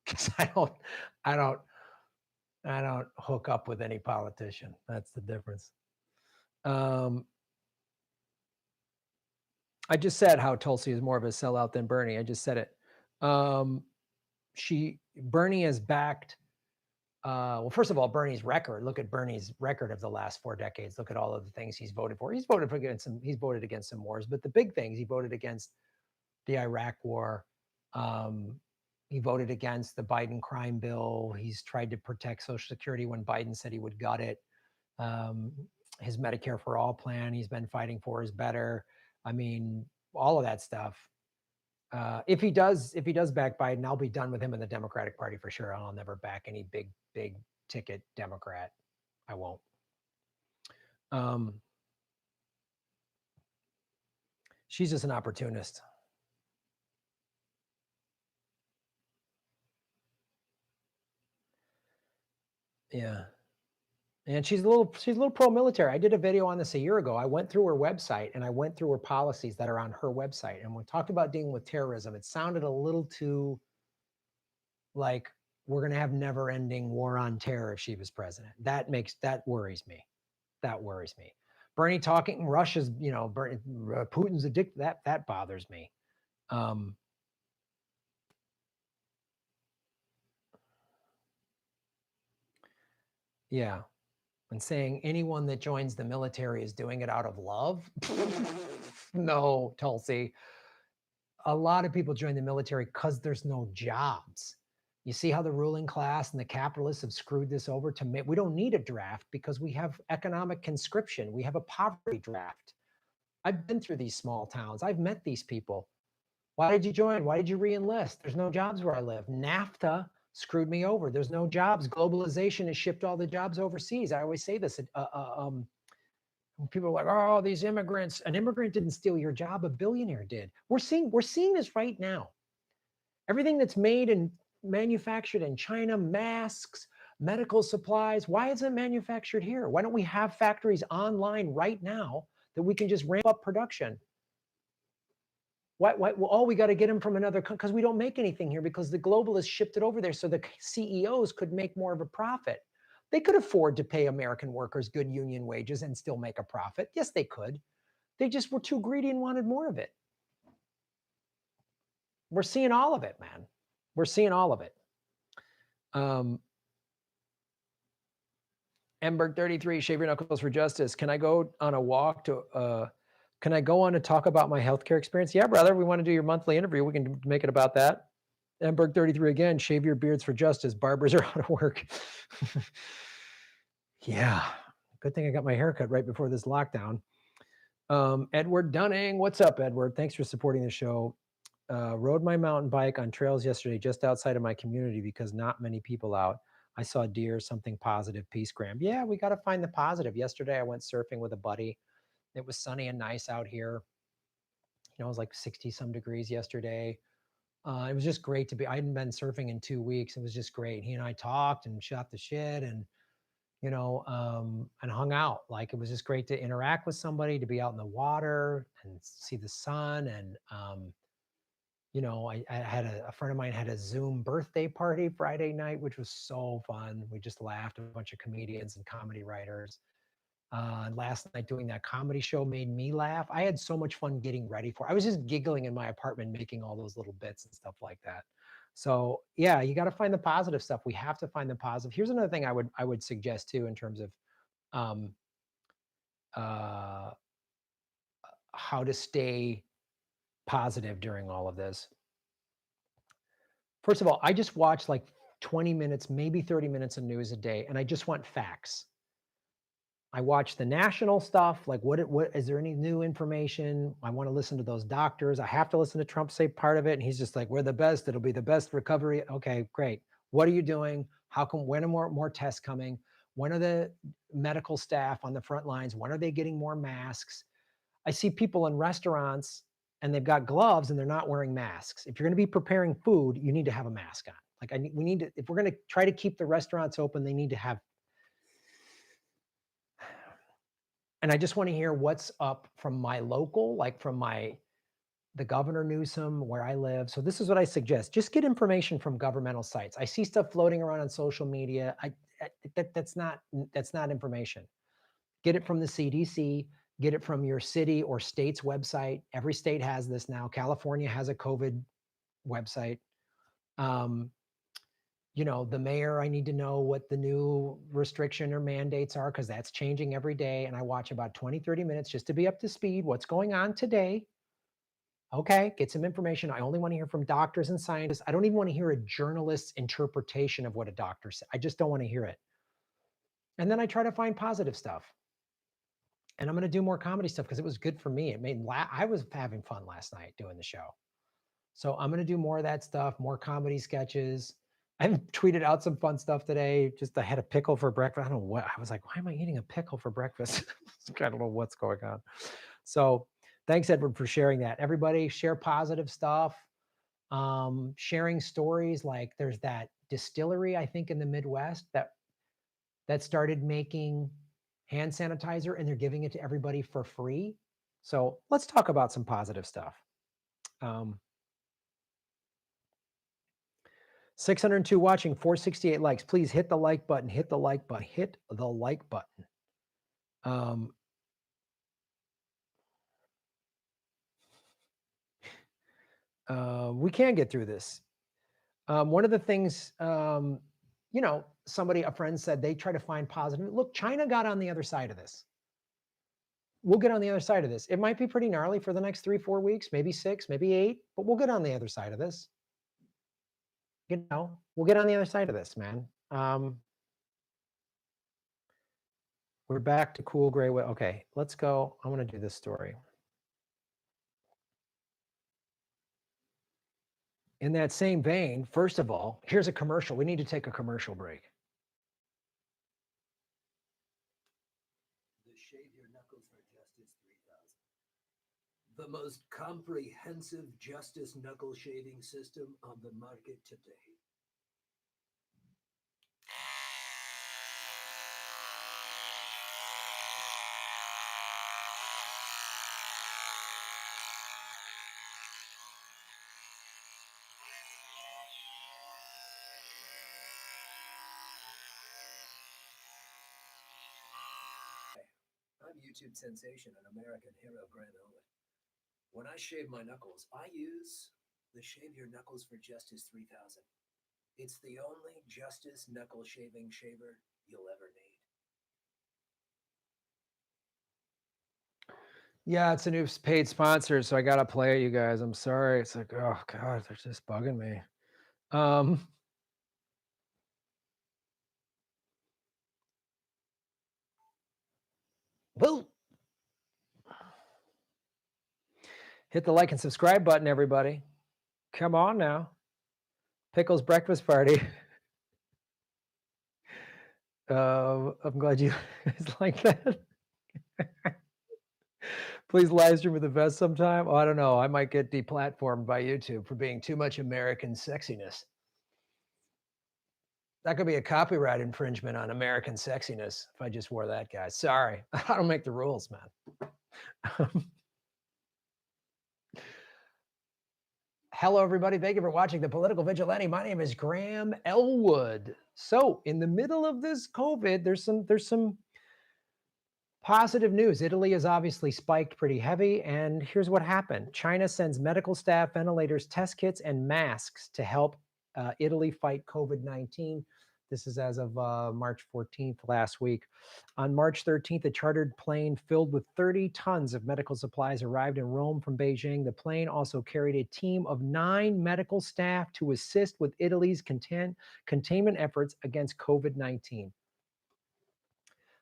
Because I don't hook up with any politician. That's the difference. I just said how Tulsi is more of a sellout than Bernie. I just said it. Bernie has backed. Well, first of all, Bernie's record. Look at Bernie's record of the last 4 decades. Look at all of the things he's voted for. He's voted against some wars, but the big things, he voted against the Iraq War. He voted against the Biden crime bill. He's tried to protect Social Security when Biden said he would gut it. His Medicare for All plan he's been fighting for is better. I mean, all of that stuff. If he does back Biden, I'll be done with him in the Democratic Party for sure. I'll never back any big ticket Democrat. I won't. She's just an opportunist. Yeah. And she's a little pro-military. I did a video on this a year ago. I went through her website and I went through her policies that are on her website. And when we talked about dealing with terrorism, it sounded a little too like we're going to have never-ending war on terror if she was president. That worries me. That worries me. Bernie talking Russia's, Putin's addicted. That bothers me. Yeah. And saying anyone that joins the military is doing it out of love. No, Tulsi. A lot of people join the military because there's no jobs. You see how the ruling class and the capitalists have screwed this over we don't need a draft because we have economic conscription. We have a poverty draft. I've been through these small towns. I've met these people. Why did you join? Why did you re-enlist? There's no jobs where I live. NAFTA screwed me over. There's no jobs. Globalization has shipped all the jobs overseas. I always say this. People are like, oh, these immigrants. An immigrant didn't steal your job. A billionaire did. We're seeing this right now. Everything that's made and manufactured in China, masks, medical supplies. Why isn't it manufactured here? Why don't we have factories online right now that we can just ramp up production? Well, we got to get them from another country because we don't make anything here because the globalists shipped it over there so the CEOs could make more of a profit. They could afford to pay American workers good union wages and still make a profit. Yes, they could. They just were too greedy and wanted more of it. We're seeing all of it, man. We're seeing all of it. Emberg 33, shave your knuckles for justice. Can I go on a walk to... Can I go on to talk about my healthcare experience? Yeah, brother, we want to do your monthly interview. We can make it about that. Emberg 33 again, shave your beards for justice. Barbers are out of work. Yeah, good thing I got my haircut right before this lockdown. Edward Dunning, what's up, Edward? Thanks for supporting the show. Rode my mountain bike on trails yesterday just outside of my community because not many people out. I saw deer, something positive, peace, Graham. Yeah, we got to find the positive. Yesterday, I went surfing with a buddy. It was sunny and nice out here. It was like 60 some degrees yesterday. It was just great to be. I hadn't been surfing in 2 weeks. It was just great. He and I talked and shot the shit and and hung out. Like it was just great to interact with somebody, to be out in the water and see the sun. And I had a friend of mine had a Zoom birthday party Friday night, which was so fun. We just laughed, a bunch of comedians and comedy writers. Last night doing that comedy show made me laugh. I had so much fun getting ready for it. I was just giggling in my apartment, making all those little bits and stuff like that. So yeah, you got to find the positive stuff. We have to find the positive. Here's another thing I would suggest too, in terms of um, uh, how to stay positive during all of this. First of all, I just watch like 20 minutes, maybe 30 minutes of news a day, and I just want facts. I watch the national stuff, like what is there any new information? I want to listen to those doctors. I have to listen to Trump say part of it, and he's just like, we're the best. It'll be the best recovery. Okay, great. What are you doing? How come? When are more tests coming? When are the medical staff on the front lines? When are they getting more masks? I see people in restaurants and they've got gloves and they're not wearing masks. If you're going to be preparing food, you need to have a mask on. Like we need to, if we're going to try to keep the restaurants open, they need to have. And I just want to hear what's up from my local, like from the Governor Newsom, where I live. So this is what I suggest. Just get information from governmental sites. I see stuff floating around on social media. That's not information. Get it from the CDC, get it from your city or state's website. Every state has this now. California has a COVID website. The mayor, I need to know what the new restriction or mandates are, because that's changing every day. And I watch about 20, 30 minutes just to be up to speed. What's going on today? Okay, get some information. I only want to hear from doctors and scientists. I don't even want to hear a journalist's interpretation of what a doctor said. I just don't want to hear it. And then I try to find positive stuff. And I'm going to do more comedy stuff because it was good for me. I was having fun last night doing the show. So I'm going to do more of that stuff, more comedy sketches. I tweeted out some fun stuff today. Just I had a pickle for breakfast. I don't know what. I was like, why am I eating a pickle for breakfast? I don't know what's going on. So thanks, Edward, for sharing that. Everybody share positive stuff. Sharing stories. Like there's that distillery, I think, in the Midwest that started making hand sanitizer, and they're giving it to everybody for free. So let's talk about some positive stuff. 602 watching, 468 likes. Please hit the like button, hit the like button, hit the like button. We can get through this. One of the things, a friend said they try to find positive. Look, China got on the other side of this. We'll get on the other side of this. It might be pretty gnarly for the next 3-4 weeks, maybe 6, maybe 8, but we'll get on the other side of this. We'll get on the other side of this, man. We're back to cool gray. Okay, let's go. I want to do this story. In that same vein, first of all, here's a commercial. We need to take a commercial break. The Shave Your Knuckles for Justice 3000. The most comprehensive justice knuckle shaving system on the market today. I'm YouTube sensation and American hero Grant Owen. When I shave my knuckles, I use the Shave Your Knuckles for Justice 3000. It's the only justice knuckle shaving shaver you'll ever need. Yeah, it's a new paid sponsor, so I gotta play it, you guys. I'm sorry. It's like, oh God, they're just bugging me. Well, hit the like and subscribe button, everybody. Come on now. Pickles breakfast party. I'm glad you guys like that. Please live stream with the vest sometime. Oh, I don't know. I might get deplatformed by YouTube for being too much American sexiness. That could be a copyright infringement on American sexiness if I just wore that, guys. Sorry, I don't make the rules, man. Hello, everybody. Thank you for watching The Political Vigilante. My name is Graham Elwood. So, in the middle of this COVID, there's some positive news. Italy has obviously spiked pretty heavy, and here's what happened. China sends medical staff, ventilators, test kits, and masks to help Italy fight COVID-19. This is as of March 14th last week. On March 13th, a chartered plane filled with 30 tons of medical supplies arrived in Rome from Beijing. The plane also carried a team of 9 medical staff to assist with Italy's containment efforts against COVID-19.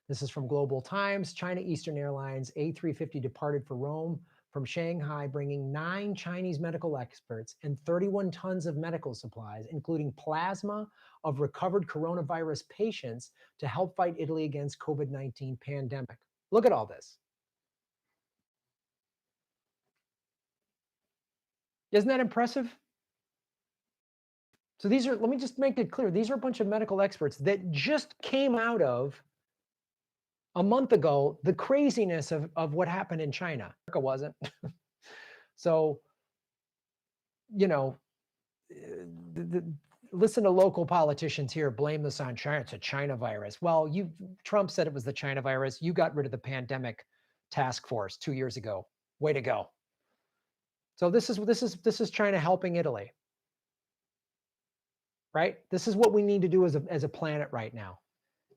This is from Global Times. China Eastern Airlines A350 departed for Rome from Shanghai, bringing 9 Chinese medical experts and 31 tons of medical supplies, including plasma of recovered coronavirus patients, to help fight Italy against COVID-19 pandemic. Look at all this. Isn't that impressive? So these are, let me just make it clear, these are a bunch of medical experts that just came out of a month ago the craziness of what happened in China. America wasn't. So, you know, listen to local politicians here blame this on China. It's a China virus. Well, Trump said it was the China virus. You got rid of the pandemic task force 2 years ago. Way to go. So this is China helping Italy. Right? This is what we need to do as a planet right now.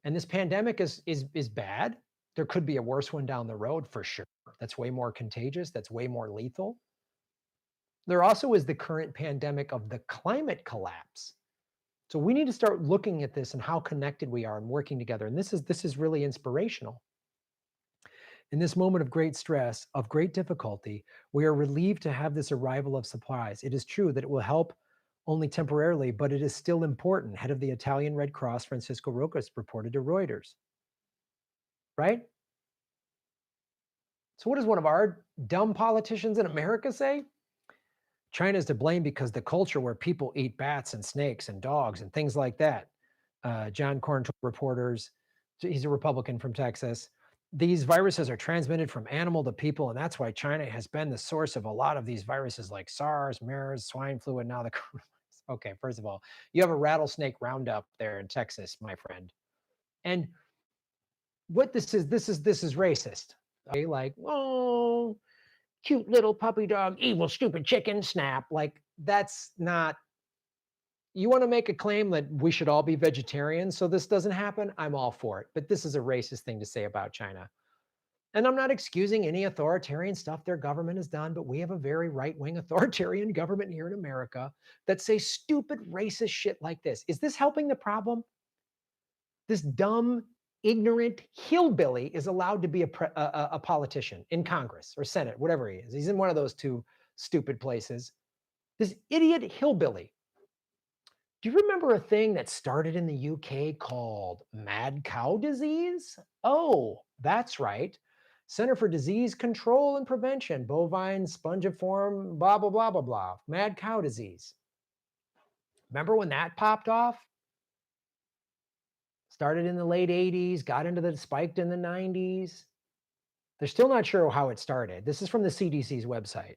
And this pandemic is bad. There could be a worse one down the road for sure. That's way more contagious. That's way more lethal. There also is the current pandemic of the climate collapse. So we need to start looking at this and how connected we are and working together. And this is really inspirational. In this moment of great stress, of great difficulty, we are relieved to have this arrival of supplies. It is true that it will help only temporarily, but it is still important. Head of the Italian Red Cross, Francisco Rocas, reported to Reuters. Right? So what does one of our dumb politicians in America say? China is to blame because the culture where people eat bats and snakes and dogs and things like that. John Corn told reporters, he's a Republican from Texas, these viruses are transmitted from animal to people, and that's why China has been the source of a lot of these viruses like SARS, MERS, swine flu, and now the coronavirus. Okay, first of all, you have a rattlesnake roundup there in Texas, my friend. And what this is racist. Okay, like, oh, cute little puppy dog, evil, stupid chicken, snap. Like, that's not, you want to make a claim that we should all be vegetarians so this doesn't happen? I'm all for it. But this is a racist thing to say about China. And I'm not excusing any authoritarian stuff their government has done, but we have a very right-wing authoritarian government here in America that say stupid racist shit like this. Is this helping the problem? This dumb, ignorant hillbilly is allowed to be a politician in Congress or Senate, whatever he is. He's in one of those two stupid places. This idiot hillbilly. Do you remember a thing that started in the UK called mad cow disease? Oh, that's right. Center for Disease Control and Prevention, bovine spongiform, blah, blah, blah, blah, blah. Mad cow disease. Remember when that popped off? Started in the late 80s, got into the spiked in the 90s. They're still not sure how it started. This is from the CDC's website.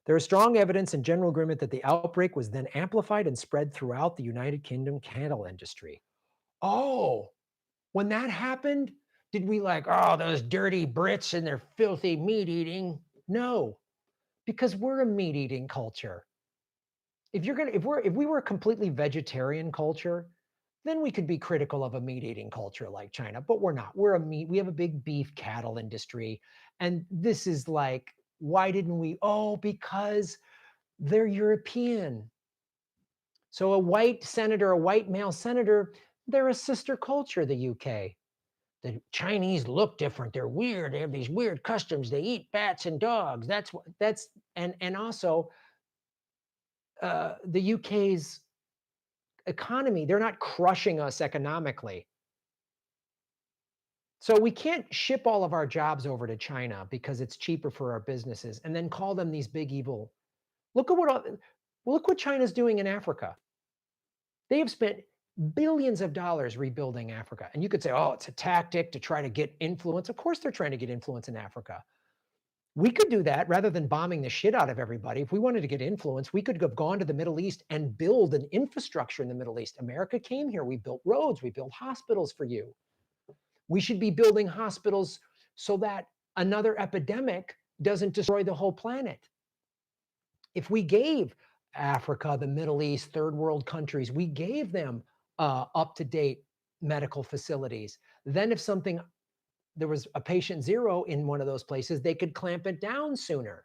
There is strong evidence and general agreement that the outbreak was then amplified and spread throughout the United Kingdom cattle industry. Oh, when that happened, did we like, oh, those dirty Brits and their filthy meat eating? No, because we're a meat eating culture. If we were a completely vegetarian culture, then we could be critical of a meat eating culture like China, but we're not. We have a big beef cattle industry. And this is like, why didn't we? Oh, because they're European. So a white senator, a white male senator, they're a sister culture, the UK. The Chinese look different. They're weird. They have these weird customs. They eat bats and dogs. And also the UK's economy, they're not crushing us economically. So we can't ship all of our jobs over to China because it's cheaper for our businesses and then call them these big evil. Look at look what China's doing in Africa. They have spent billions of dollars rebuilding Africa. And you could say, oh, it's a tactic to try to get influence. Of course they're trying to get influence in Africa. We could do that rather than bombing the shit out of everybody. If we wanted to get influence, we could have gone to the Middle East and build an infrastructure in the Middle East. America came here. We built roads. We built hospitals for you. We should be building hospitals so that another epidemic doesn't destroy the whole planet. If we gave Africa, the Middle East, third world countries, we gave them up-to-date medical facilities, then if there was a patient zero in one of those places, they could clamp it down sooner.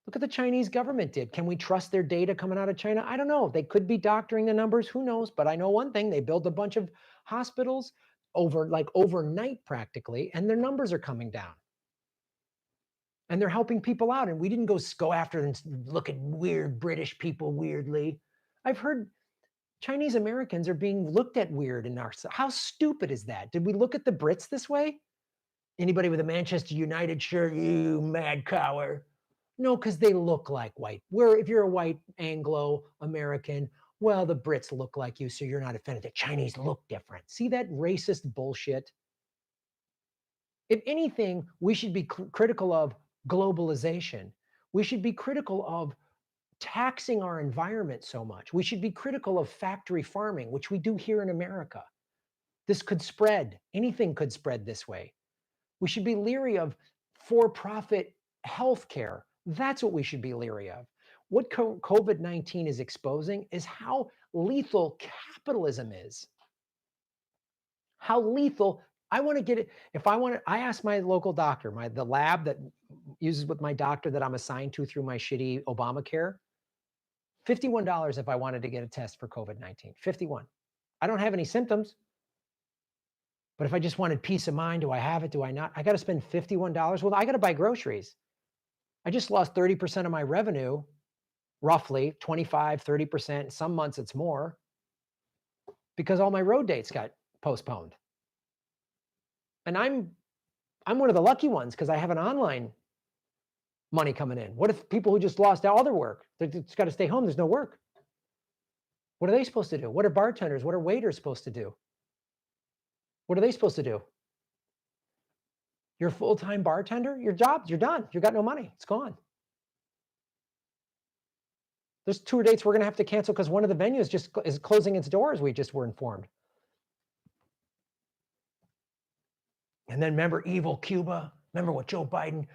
Look what the Chinese government did. Can we trust their data coming out of China? I don't know. They could be doctoring the numbers. Who knows? But I know one thing. They built a bunch of hospitals overnight practically, and their numbers are coming down. And they're helping people out. And we didn't go after and look at weird British people weirdly. I've heard Chinese Americans are being looked at weird in our. How stupid is that? Did we look at the Brits this way? Anybody with a Manchester United shirt, you mad cower? No, because they look like white. If you're a white Anglo-American, well, the Brits look like you, so you're not offended. The Chinese look different. See that racist bullshit? If anything, we should be critical of globalization. We should be critical of taxing our environment so much. We should be critical of factory farming, which we do here in America. This could spread. Anything could spread this way. We should be leery of for-profit healthcare. That's what we should be leery of. What COVID-19 is exposing is how lethal capitalism is. How lethal. I want to get it. I asked my local doctor, the lab that uses with my doctor that I'm assigned to through my shitty Obamacare, $51 if I wanted to get a test for COVID-19. 51. I don't have any symptoms. But if I just wanted peace of mind, do I have it? Do I not? I got to spend $51. Well, I got to buy groceries. I just lost 30% of my revenue, roughly 25, 30%. Some months it's more because all my road dates got postponed. And I'm one of the lucky ones because I have an online money coming in. What if people who just lost all their work, they just got to stay home, there's no work? What are they supposed to do? What are bartenders, what are waiters supposed to do? What are they supposed to do? You're a full-time bartender, your job, you're done. You got no money, it's gone. There's tour dates we're gonna have to cancel because one of the venues just is closing its doors, we just were informed. And then remember evil Cuba? Remember what Joe Biden,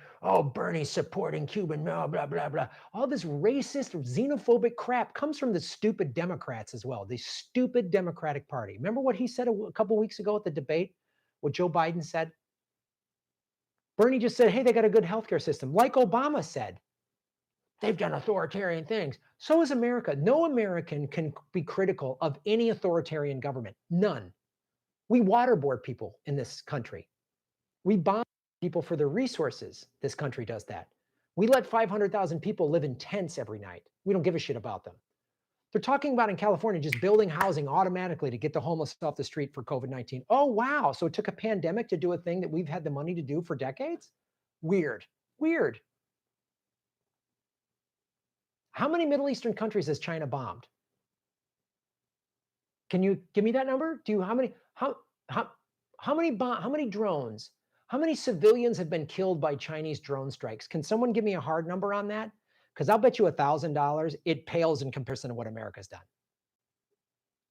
Bernie's supporting Cuban, blah, blah, blah, blah. All this racist, xenophobic crap comes from the stupid Democrats as well, the stupid Democratic Party. Remember what he said a couple weeks ago at the debate? What Joe Biden said? Bernie just said, hey, they got a good healthcare system. Like Obama said, they've done authoritarian things. So is America. No American can be critical of any authoritarian government. None. We waterboard people in this country. We bomb people for their resources. This country does that. We let 500,000 people live in tents every night. We don't give a shit about them. They're talking about in California just building housing automatically to get the homeless off the street for COVID-19. Oh, wow. So it took a pandemic to do a thing that we've had the money to do for decades? Weird. Weird. How many Middle Eastern countries has China bombed? Can you give me that number? How many drones? How many civilians have been killed by Chinese drone strikes? Can someone give me a hard number on that? Because I'll bet you $1,000 it pales in comparison to what America's done.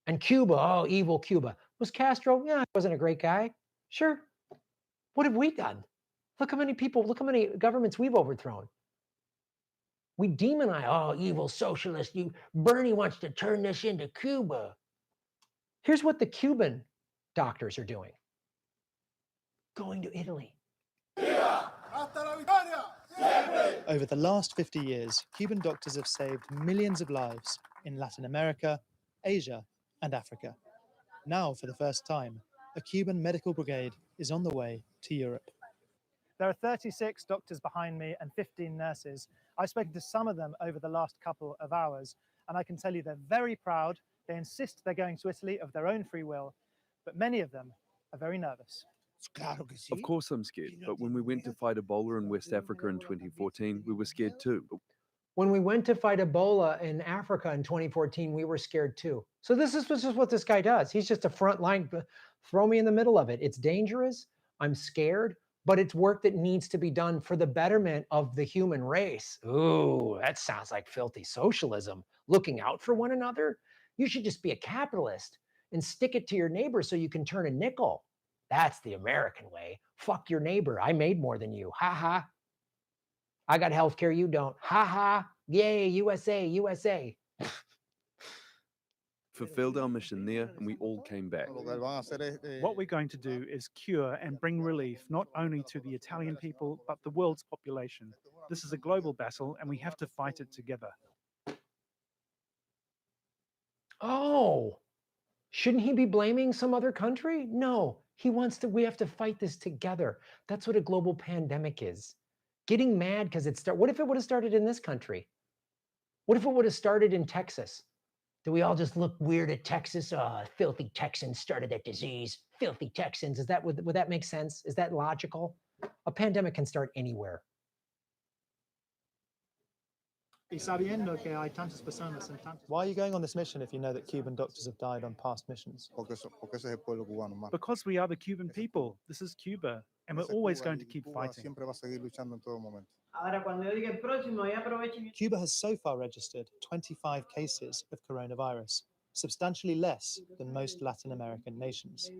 And Cuba, evil Cuba. Was Castro? Yeah, he wasn't a great guy. Sure. What have we done? Look how many people, look how many governments we've overthrown. We demonize, evil socialist. Bernie wants to turn this into Cuba. Here's what the Cuban doctors are doing. Going to Italy. Over the last 50 years, Cuban doctors have saved millions of lives in Latin America, Asia, and Africa. Now, for the first time, a Cuban medical brigade is on the way to Europe. There are 36 doctors behind me and 15 nurses. I've spoken to some of them over the last couple of hours, and I can tell you they're very proud. They insist they're going to Italy of their own free will, but many of them are very nervous. Of course I'm scared, but when we went to fight Ebola in West Africa in 2014, we were scared too. When we went to fight Ebola in Africa in 2014, we were scared too. So this is what this guy does. He's just a front line, throw me in the middle of it. It's dangerous. I'm scared, but it's work that needs to be done for the betterment of the human race. Ooh, that sounds like filthy socialism. Looking out for one another. You should just be a capitalist and stick it to your neighbor so you can turn a nickel. That's the American way. Fuck your neighbor. I made more than you. Ha ha. I got healthcare, you don't. Ha ha. Yay, USA, USA. Fulfilled our mission there, and we all came back. What we're going to do is cure and bring relief not only to the Italian people, but the world's population. This is a global battle, and we have to fight it together. Oh, shouldn't he be blaming some other country? No, we have to fight this together. That's what a global pandemic is. Getting mad because what if it would have started in this country? What if it would have started in Texas? Do we all just look weird at Texas? Filthy Texans started that disease. Filthy Texans. Would that make sense? Is that logical? A pandemic can start anywhere. Why are you going on this mission if you know that Cuban doctors have died on past missions? Because we are the Cuban people. This is Cuba, and we're always going to keep fighting. Cuba has so far registered 25 cases of coronavirus, substantially less than most Latin American nations.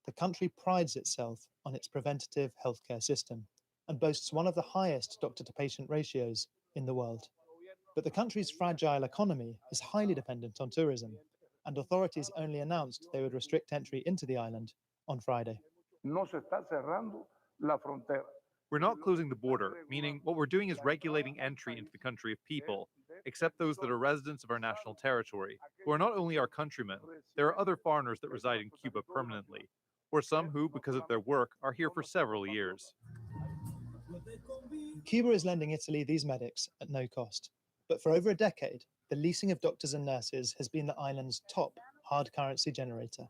The country prides itself on its preventative healthcare system and boasts one of the highest doctor-to-patient ratios in the world. But the country's fragile economy is highly dependent on tourism, and authorities only announced they would restrict entry into the island on Friday. We're not closing the border, meaning what we're doing is regulating entry into the country of people, except those that are residents of our national territory, who are not only our countrymen, there are other foreigners that reside in Cuba permanently, or some who, because of their work, are here for several years. Cuba is lending Italy these medics at no cost. But for over a decade, the leasing of doctors and nurses has been the island's top hard currency generator.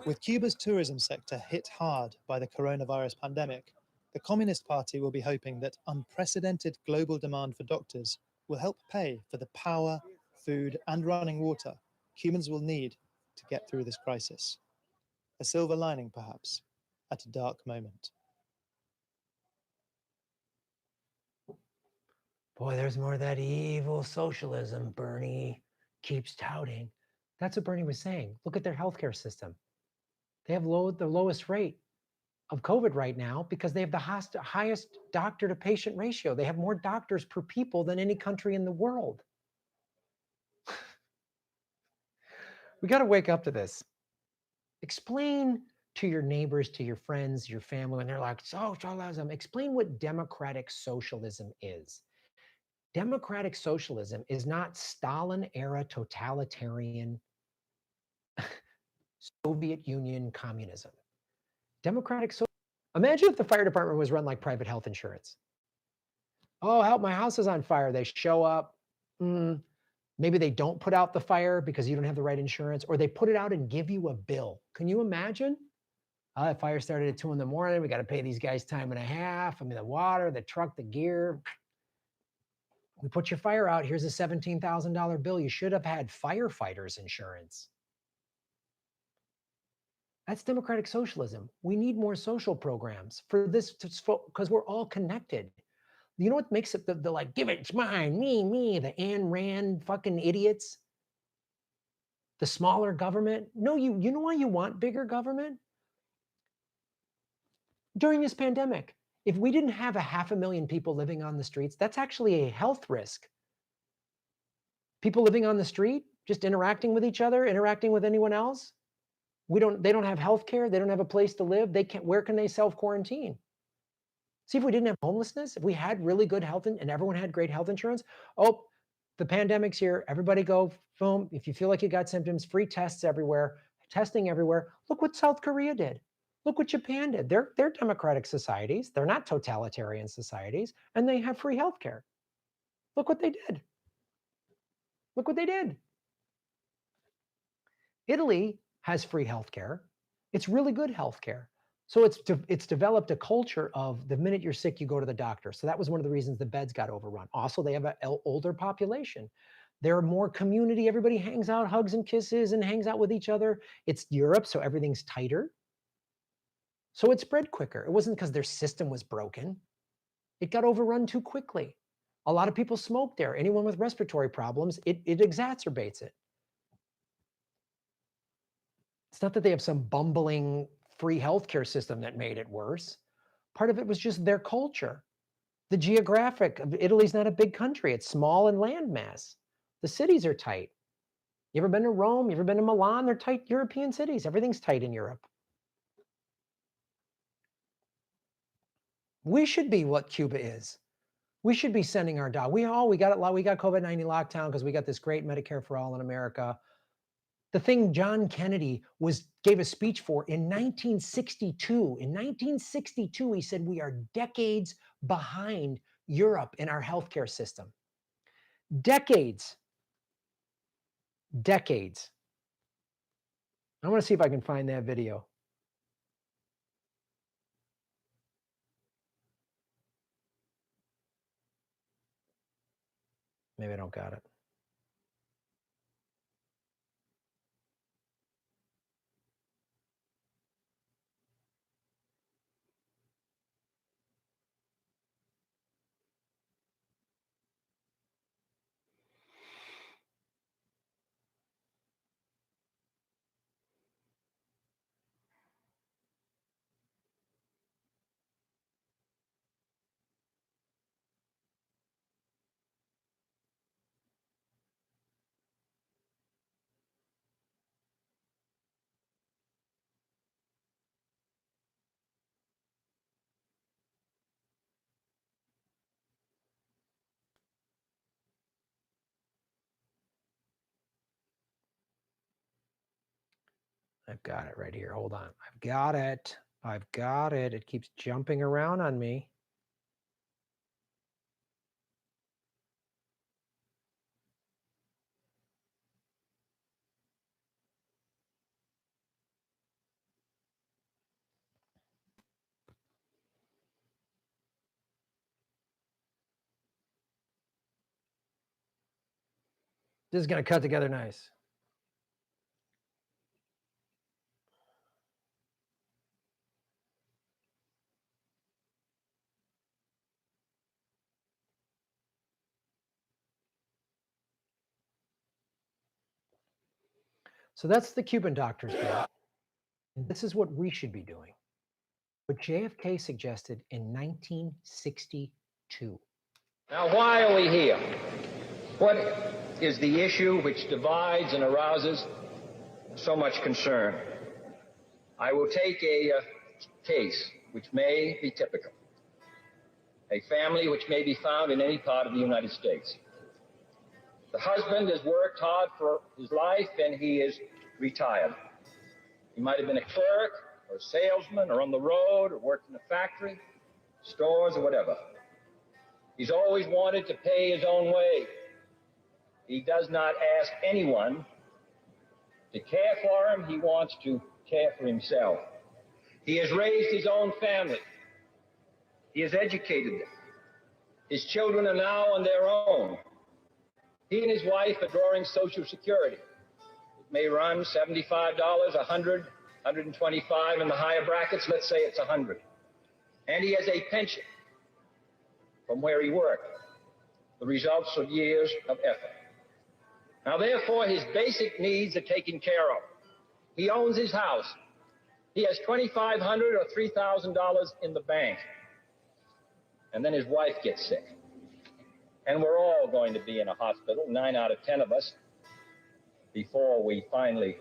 With Cuba's tourism sector hit hard by the coronavirus pandemic, the Communist Party will be hoping that unprecedented global demand for doctors will help pay for the power, food, and running water Cubans will need to get through this crisis. A silver lining, perhaps, at a dark moment. Boy, there's more of that evil socialism Bernie keeps touting. That's what Bernie was saying. Look at their healthcare system. They have the lowest rate of COVID right now because they have the highest doctor-to-patient ratio. They have more doctors per people than any country in the world. We got to wake up to this. Explain to your neighbors, to your friends, your family, when they're like, socialism, explain what democratic socialism is. Democratic socialism is not Stalin-era totalitarian Soviet Union communism. Imagine if the fire department was run like private health insurance. Oh, help, my house is on fire. They show up. Maybe they don't put out the fire because you don't have the right insurance, or they put it out and give you a bill. Can you imagine? The fire started at 2 a.m. We got to pay these guys time and a half. I mean, the water, the truck, the gear. We put your fire out. Here's a $17,000 bill. You should have had firefighters insurance. That's democratic socialism. We need more social programs for this because we're all connected. You know what makes it the like, give it, it's mine, me, the Ayn Rand fucking idiots? The smaller government? No, you know why you want bigger government? During this pandemic, if we didn't have 500,000 people living on the streets, that's actually a health risk. People living on the street, just interacting with each other, interacting with anyone else. They don't have health care. They don't have a place to live. Where can they self-quarantine? See, if we didn't have homelessness, if we had really good health and everyone had great health insurance, the pandemic's here. Everybody go, boom. If you feel like you got symptoms, free tests everywhere, testing everywhere. Look what South Korea did. Look what Japan did. They're democratic societies. They're not totalitarian societies, and they have free health care. Look what they did. Look what they did. Italy has free healthcare. It's really good healthcare. So it's developed a culture of the minute you're sick, you go to the doctor. So that was one of the reasons the beds got overrun. Also, they have an older population. There are more community. Everybody hangs out, hugs and kisses, and hangs out with each other. It's Europe, so everything's tighter. So it spread quicker. It wasn't because their system was broken. It got overrun too quickly. A lot of people smoke there. Anyone with respiratory problems, it exacerbates it. It's not that they have some bumbling free healthcare system that made it worse. Part of it was just their culture. The geographic, Italy's not a big country. It's small in landmass. The cities are tight. You ever been to Rome? You ever been to Milan? They're tight European cities. Everything's tight in Europe. We should be what Cuba is. We should be sending our dog. We got COVID-19 lockdown because we got this great Medicare for all in America. The thing John Kennedy gave a speech for in 1962. In 1962, he said we are decades behind Europe in our healthcare system. Decades. Decades. I want to see if I can find that video. Maybe I don't got it. I've got it right here. Hold on. I've got it. I've got it. It keeps jumping around on me. This is going to cut together nice. So that's the Cuban doctor's bill. And this is what we should be doing. What JFK suggested in 1962. Now, why are we here? What is the issue which divides and arouses so much concern? I will take a case which may be typical. A family which may be found in any part of the United States. The husband has worked hard for his life and he is retired. He might have been a clerk or a salesman or on the road or worked in a factory, stores or whatever. He's always wanted to pay his own way. He does not ask anyone to care for him. He wants to care for himself. He has raised his own family. He has educated them. His children are now on their own. He and his wife are drawing Social Security. It may run $75, $100, $125 in the higher brackets. Let's say it's $100. And he has a pension from where he worked, the results of years of effort. Now, therefore, his basic needs are taken care of. He owns his house. He has $2,500 or $3,000 in the bank. And then his wife gets sick. And we're all going to be in a hospital, 9 out of 10 of us, before we finally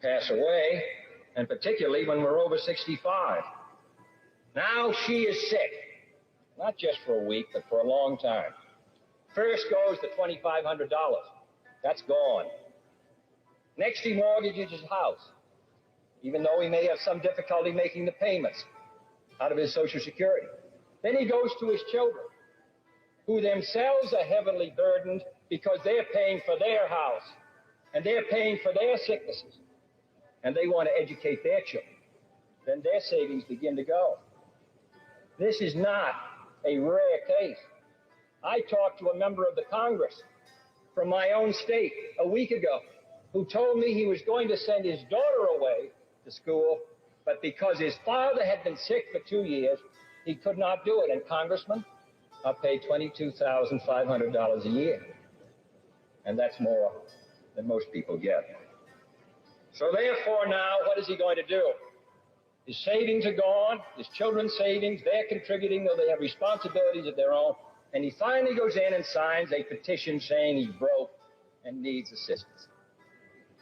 pass away, and particularly when we're over 65. Now she is sick, not just for a week, but for a long time. First goes the $2,500. That's gone. Next, he mortgages his house, even though he may have some difficulty making the payments out of his Social Security. Then he goes to his children, who themselves are heavily burdened because they're paying for their house. and they're paying for their sicknesses, and they want to educate their children, then their savings begin to go. This is not a rare case. I talked to a member of the Congress from my own state a week ago who told me he was going to send his daughter away to school, but because his father had been sick for 2 years, he could not do it. And Congressman, I'll pay $22,500 a year. And that's more than most people get. So therefore now, what is he going to do? His savings are gone, his children's savings, they're contributing, though they have responsibilities of their own. And he finally goes in and signs a petition saying he's broke and needs assistance.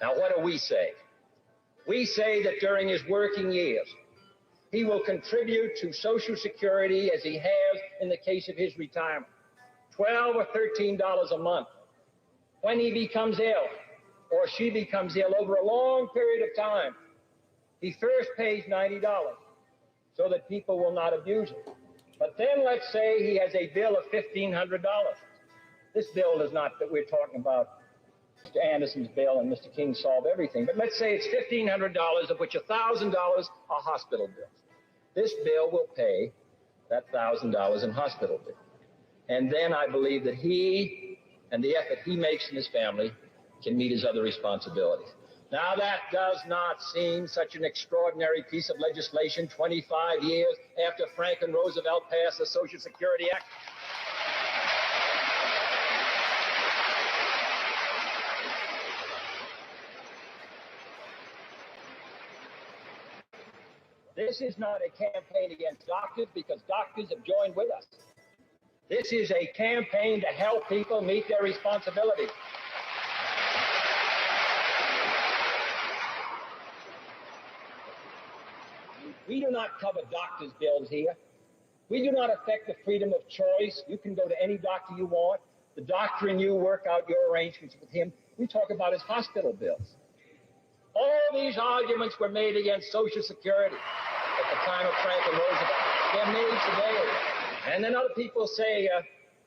Now, what do we say? We say that during his working years, he will contribute to Social Security as he has in the case of his retirement, $12 or $13 a month. When he becomes ill or she becomes ill over a long period of time, he first pays $90 so that people will not abuse it. But then let's say he has a bill of $1,500. This bill is not that we're talking about Mr. Anderson's bill and Mr. King solve everything, but let's say it's $1,500, of which $1,000 are hospital bills. This bill will pay that $1,000 in hospital bills. And then I believe that he and the effort he makes in his family can meet his other responsibilities. Now, that does not seem such an extraordinary piece of legislation 25 years after Franklin Roosevelt passed the Social Security Act. This is not a campaign against doctors because doctors have joined with us. This is a campaign to help people meet their responsibilities. We do not cover doctors' bills here. We do not affect the freedom of choice. You can go to any doctor you want. The doctor and you work out your arrangements with him. We talk about his hospital bills. All these arguments were made against Social Security at the time of Franklin Roosevelt. They're made today. And then other people say,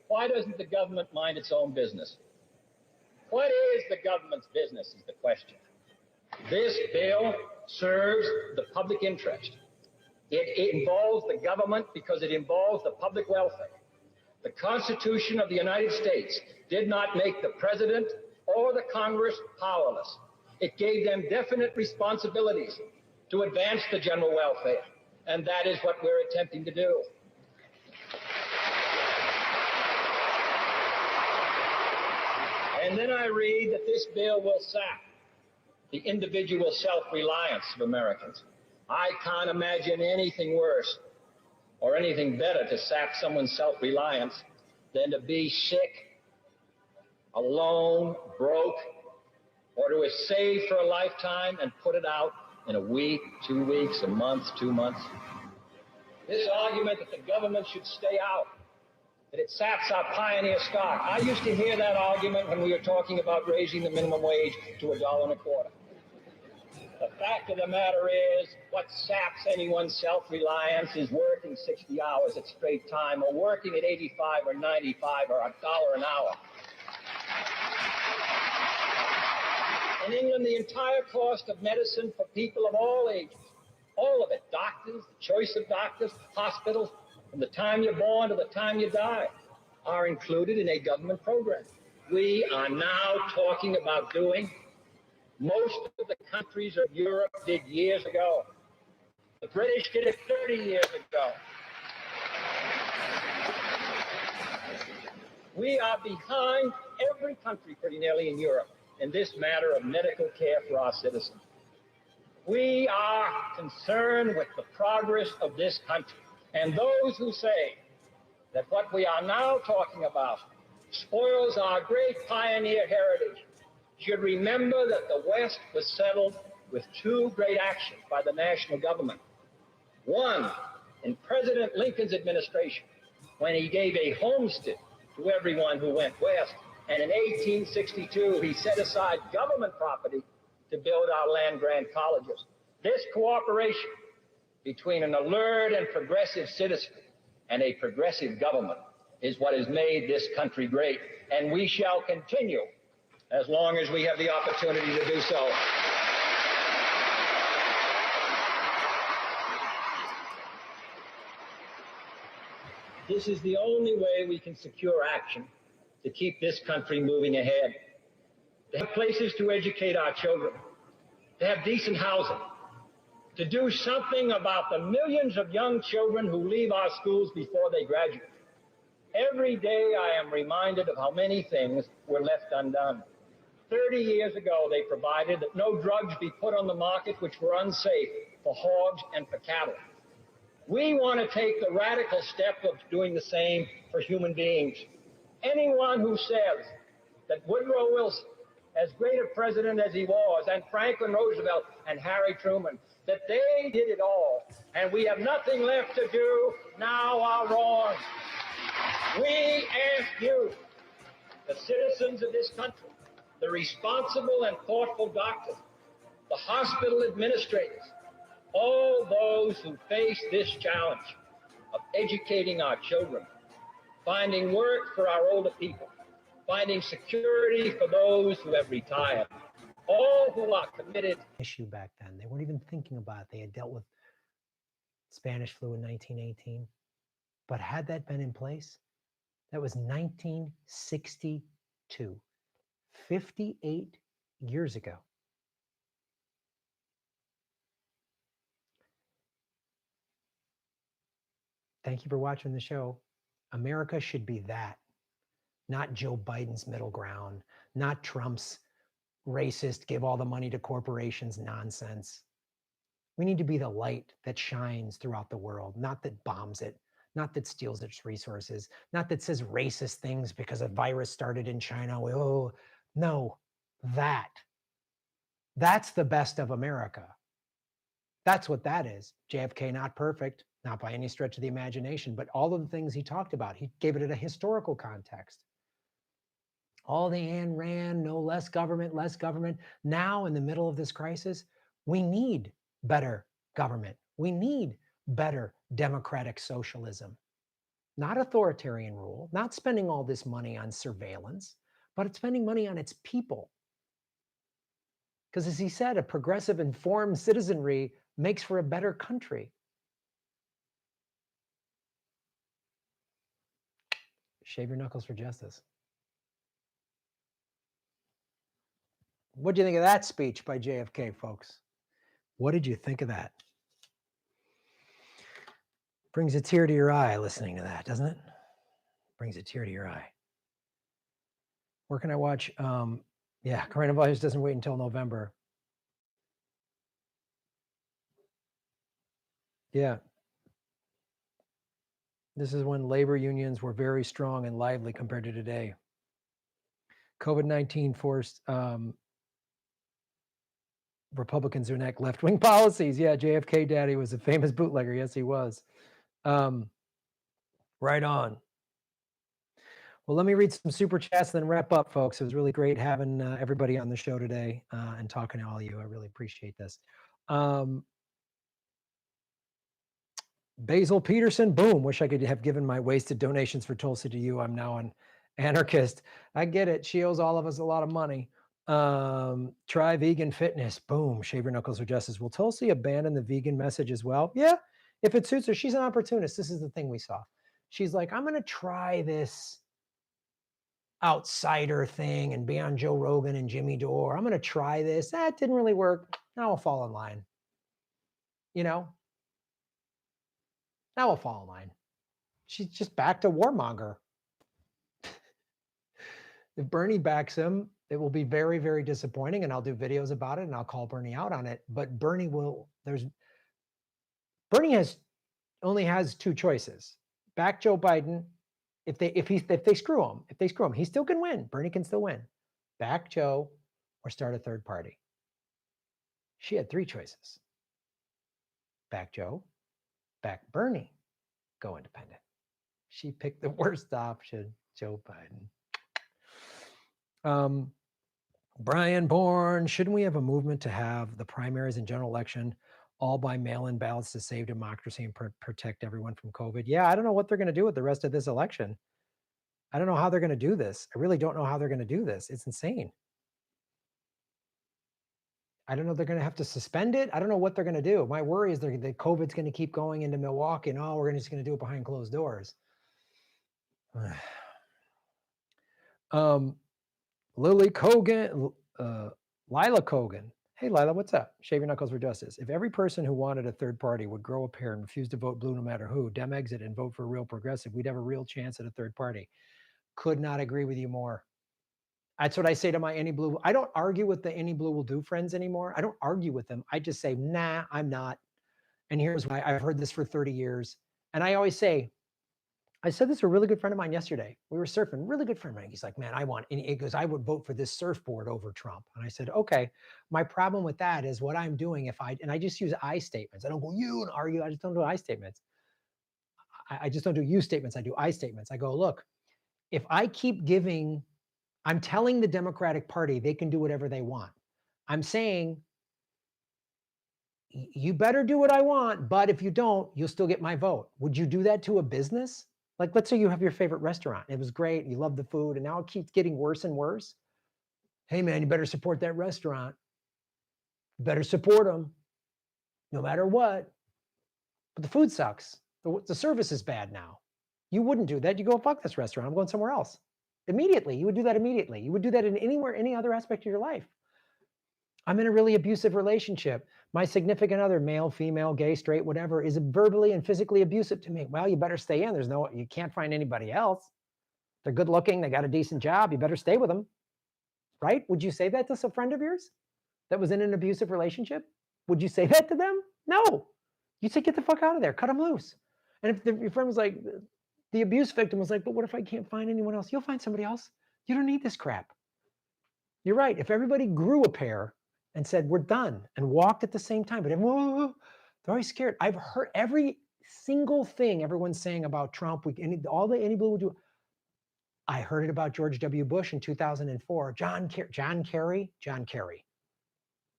why doesn't the government mind its own business? What is the government's business is the question. This bill serves the public interest. It involves the government because it involves the public welfare. The Constitution of the United States did not make the president or the Congress powerless. It gave them definite responsibilities to advance the general welfare, and that is what we're attempting to do. And then I read that this bill will sap the individual self-reliance of Americans. I can't imagine anything worse or anything better to sap someone's self-reliance than to be sick, alone, broke, or to have saved for a lifetime and put it out in a week, 2 weeks, a month, 2 months. This argument that the government should stay out, that it saps our pioneer stock. I used to hear that argument when we were talking about raising the minimum wage to $1.25. The fact of the matter is, what saps anyone's self-reliance is working 60 hours at straight time, or working at 85 or 95 or $1 an hour. In England, the entire cost of medicine for people of all ages, all of it, doctors, the choice of doctors, hospitals, from the time you're born to the time you die, are included in a government program. We are now talking about doing most of the countries of Europe did years ago. The British did it 30 years ago. We are behind every country pretty nearly in Europe in this matter of medical care for our citizens. We are concerned with the progress of this country. And those who say that what we are now talking about spoils our great pioneer heritage should remember that the West was settled with two great actions by the national government. One, in President Lincoln's administration, when he gave a homestead to everyone who went west, and in 1862, he set aside government property to build our land-grant colleges. This cooperation between an alert and progressive citizenry and a progressive government is what has made this country great, and we shall continue as long as we have the opportunity to do so. This is the only way we can secure action to keep this country moving ahead. To have places to educate our children, to have decent housing, to do something about the millions of young children who leave our schools before they graduate. Every day I am reminded of how many things were left undone. 30 years ago, they provided that no drugs be put on the market which were unsafe for hogs and for cattle. We want to take the radical step of doing the same for human beings. Anyone who says that Woodrow Wilson, as great a president as he was, and Franklin Roosevelt and Harry Truman, that they did it all, and we have nothing left to do, now are wrong. We ask you, the citizens of this country, the responsible and thoughtful doctors, the hospital administrators, all those who face this challenge of educating our children, finding work for our older people, finding security for those who have retired, all who are committed. Issue back then. They weren't even thinking about it. They had dealt with Spanish flu in 1918. But had that been in place, that was 1962, 58 years ago. Thank you for watching the show. America should be that, not Joe Biden's middle ground, not Trump's racist, give all the money to corporations nonsense. We need to be the light that shines throughout the world, not that bombs it, not that steals its resources, not that says racist things because a virus started in China. Oh, no, that's the best of America. That's what that is. JFK, not perfect, not by any stretch of the imagination, but all of the things he talked about, he gave it a historical context. All the Ayn Rand, no less government, less government. Now, in the middle of this crisis, we need better government. We need better democratic socialism, not authoritarian rule, not spending all this money on surveillance, but it's spending money on its people. Because as he said, a progressive, informed citizenry makes for a better country. Shave your knuckles for justice. What do you think of that speech by JFK, folks? What did you think of that? Brings a tear to your eye listening to that, doesn't it? Brings a tear to your eye. Where can I watch? Yeah, coronavirus doesn't wait until November. Yeah. This is when labor unions were very strong and lively compared to today. COVID-19 forced Republicans to enact left-wing policies. Yeah, JFK daddy was a famous bootlegger. Yes, he was. Right on. Well, let me read some super chats and then wrap up, folks. It was really great having everybody on the show today and talking to all of you. I really appreciate this. Basil Peterson, boom. Wish I could have given my wasted donations for Tulsi to you. I'm now an anarchist. I get it. She owes all of us a lot of money. Try vegan fitness. Boom. Shave your knuckles for justice. Will Tulsi abandon the vegan message as well? Yeah, if it suits her. She's an opportunist. This is the thing we saw. She's like, I'm going to try this outsider thing and be on Joe Rogan and Jimmy Dore. I'm going to try this. That didn't really work. Now I'll fall in line. You know? Now I'll fall in line. She's just back to warmonger. If Bernie backs him, it will be very, very disappointing, and I'll do videos about it, and I'll call Bernie out on it. But Bernie only has two choices: back Joe Biden. If they screw him, he still can win. Bernie can still win. Back Joe or start a third party. She had three choices: back Joe, back Bernie, go independent. She picked the worst option, Joe Biden. Brian Bourne, shouldn't we have a movement to have the primaries and general election all by mail-in ballots to save democracy and protect everyone from COVID? Yeah, I don't know what they're going to do with the rest of this election. I don't know how they're going to do this. I really don't know how they're going to do this. It's insane. I don't know. They're going to have to suspend it. I don't know what they're going to do. My worry is that COVID's going to keep going into Milwaukee, and we're just going to do it behind closed doors. Lily Kogan, Lila Kogan. Hey, Lila, what's up? Shave your knuckles for justice. If every person who wanted a third party would grow a pair and refuse to vote blue no matter who, dem exit and vote for a real progressive, we'd have a real chance at a third party. Could not agree with you more. That's what I say to my Any Blue. I don't argue with the Any Blue will do friends anymore. I don't argue with them. I just say, nah, I'm not. And here's why. I've heard this for 30 years. And I always say, I said this to a really good friend of mine yesterday. We were surfing, really good friend of mine. He's like, man, and he goes, I would vote for this surfboard over Trump. And I said, okay, my problem with that is what I'm doing and I just use I statements. I don't go you and argue. I just don't do I statements. I just don't do you statements. I do I statements. I go, look, if I keep giving, I'm telling the Democratic Party they can do whatever they want. I'm saying, you better do what I want, but if you don't, you'll still get my vote. Would you do that to a business? Like, let's say you have your favorite restaurant. It was great. You love the food, and now it keeps getting worse and worse. Hey, man, you better support that restaurant. You better support them no matter what. But the food sucks. The service is bad now. You wouldn't do that. You go, fuck this restaurant. I'm going somewhere else. Immediately. You would do that immediately. You would do that in any other aspect of your life. I'm in a really abusive relationship. My significant other, male, female, gay, straight, whatever, is verbally and physically abusive to me. Well, you better stay in. You can't find anybody else. They're good looking. They got a decent job. You better stay with them. Right? Would you say that to a friend of yours that was in an abusive relationship? Would you say that to them? No. You'd say, get the fuck out of there. Cut them loose. And if your friend was like, the abuse victim was like, but what if I can't find anyone else? You'll find somebody else. You don't need this crap. You're right. If everybody grew a pair and said, we're done, and walked at the same time, but everyone, they're always scared. I've heard every single thing everyone's saying about Trump. All the Any Blue will do. I heard it about George W. Bush in 2004. John Kerry,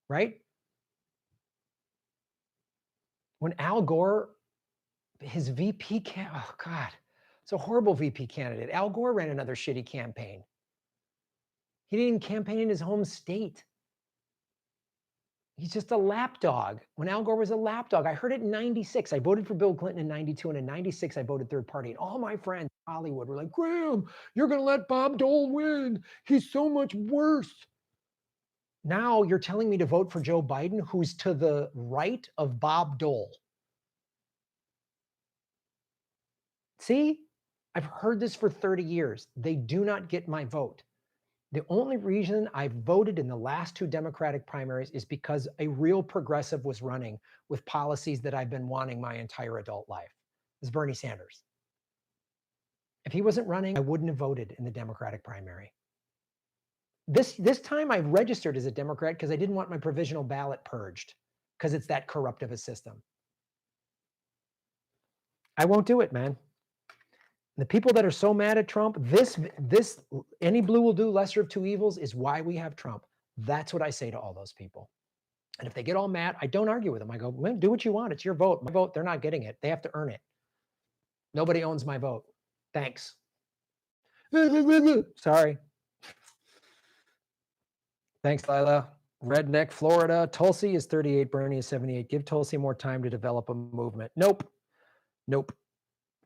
right? When Al Gore, his VP, oh God, it's a horrible VP candidate. Al Gore ran another shitty campaign. He didn't even campaign in his home state. He's just a lapdog. When Al Gore was a lapdog, I heard it in 96. I voted for Bill Clinton in 92, and in 96, I voted third party. And all my friends in Hollywood were like, Graham, you're going to let Bob Dole win. He's so much worse. Now you're telling me to vote for Joe Biden, who's to the right of Bob Dole. See, I've heard this for 30 years. They do not get my vote. The only reason I voted in the last two Democratic primaries is because a real progressive was running with policies that I've been wanting my entire adult life. It's Bernie Sanders. If he wasn't running, I wouldn't have voted in the Democratic primary. This time I registered as a Democrat because I didn't want my provisional ballot purged because it's that corrupt of a system. I won't do it, man. The people that are so mad at Trump, this Any Blue will do lesser of two evils is why we have Trump. That's what I say to all those people. And if they get all mad, I don't argue with them. I go, man, do what you want. It's your vote. My vote, they're not getting it. They have to earn it. Nobody owns my vote. Thanks. Sorry. Thanks, Lila. Redneck, Florida. Tulsi is 38. Bernie is 78. Give Tulsi more time to develop a movement. Nope.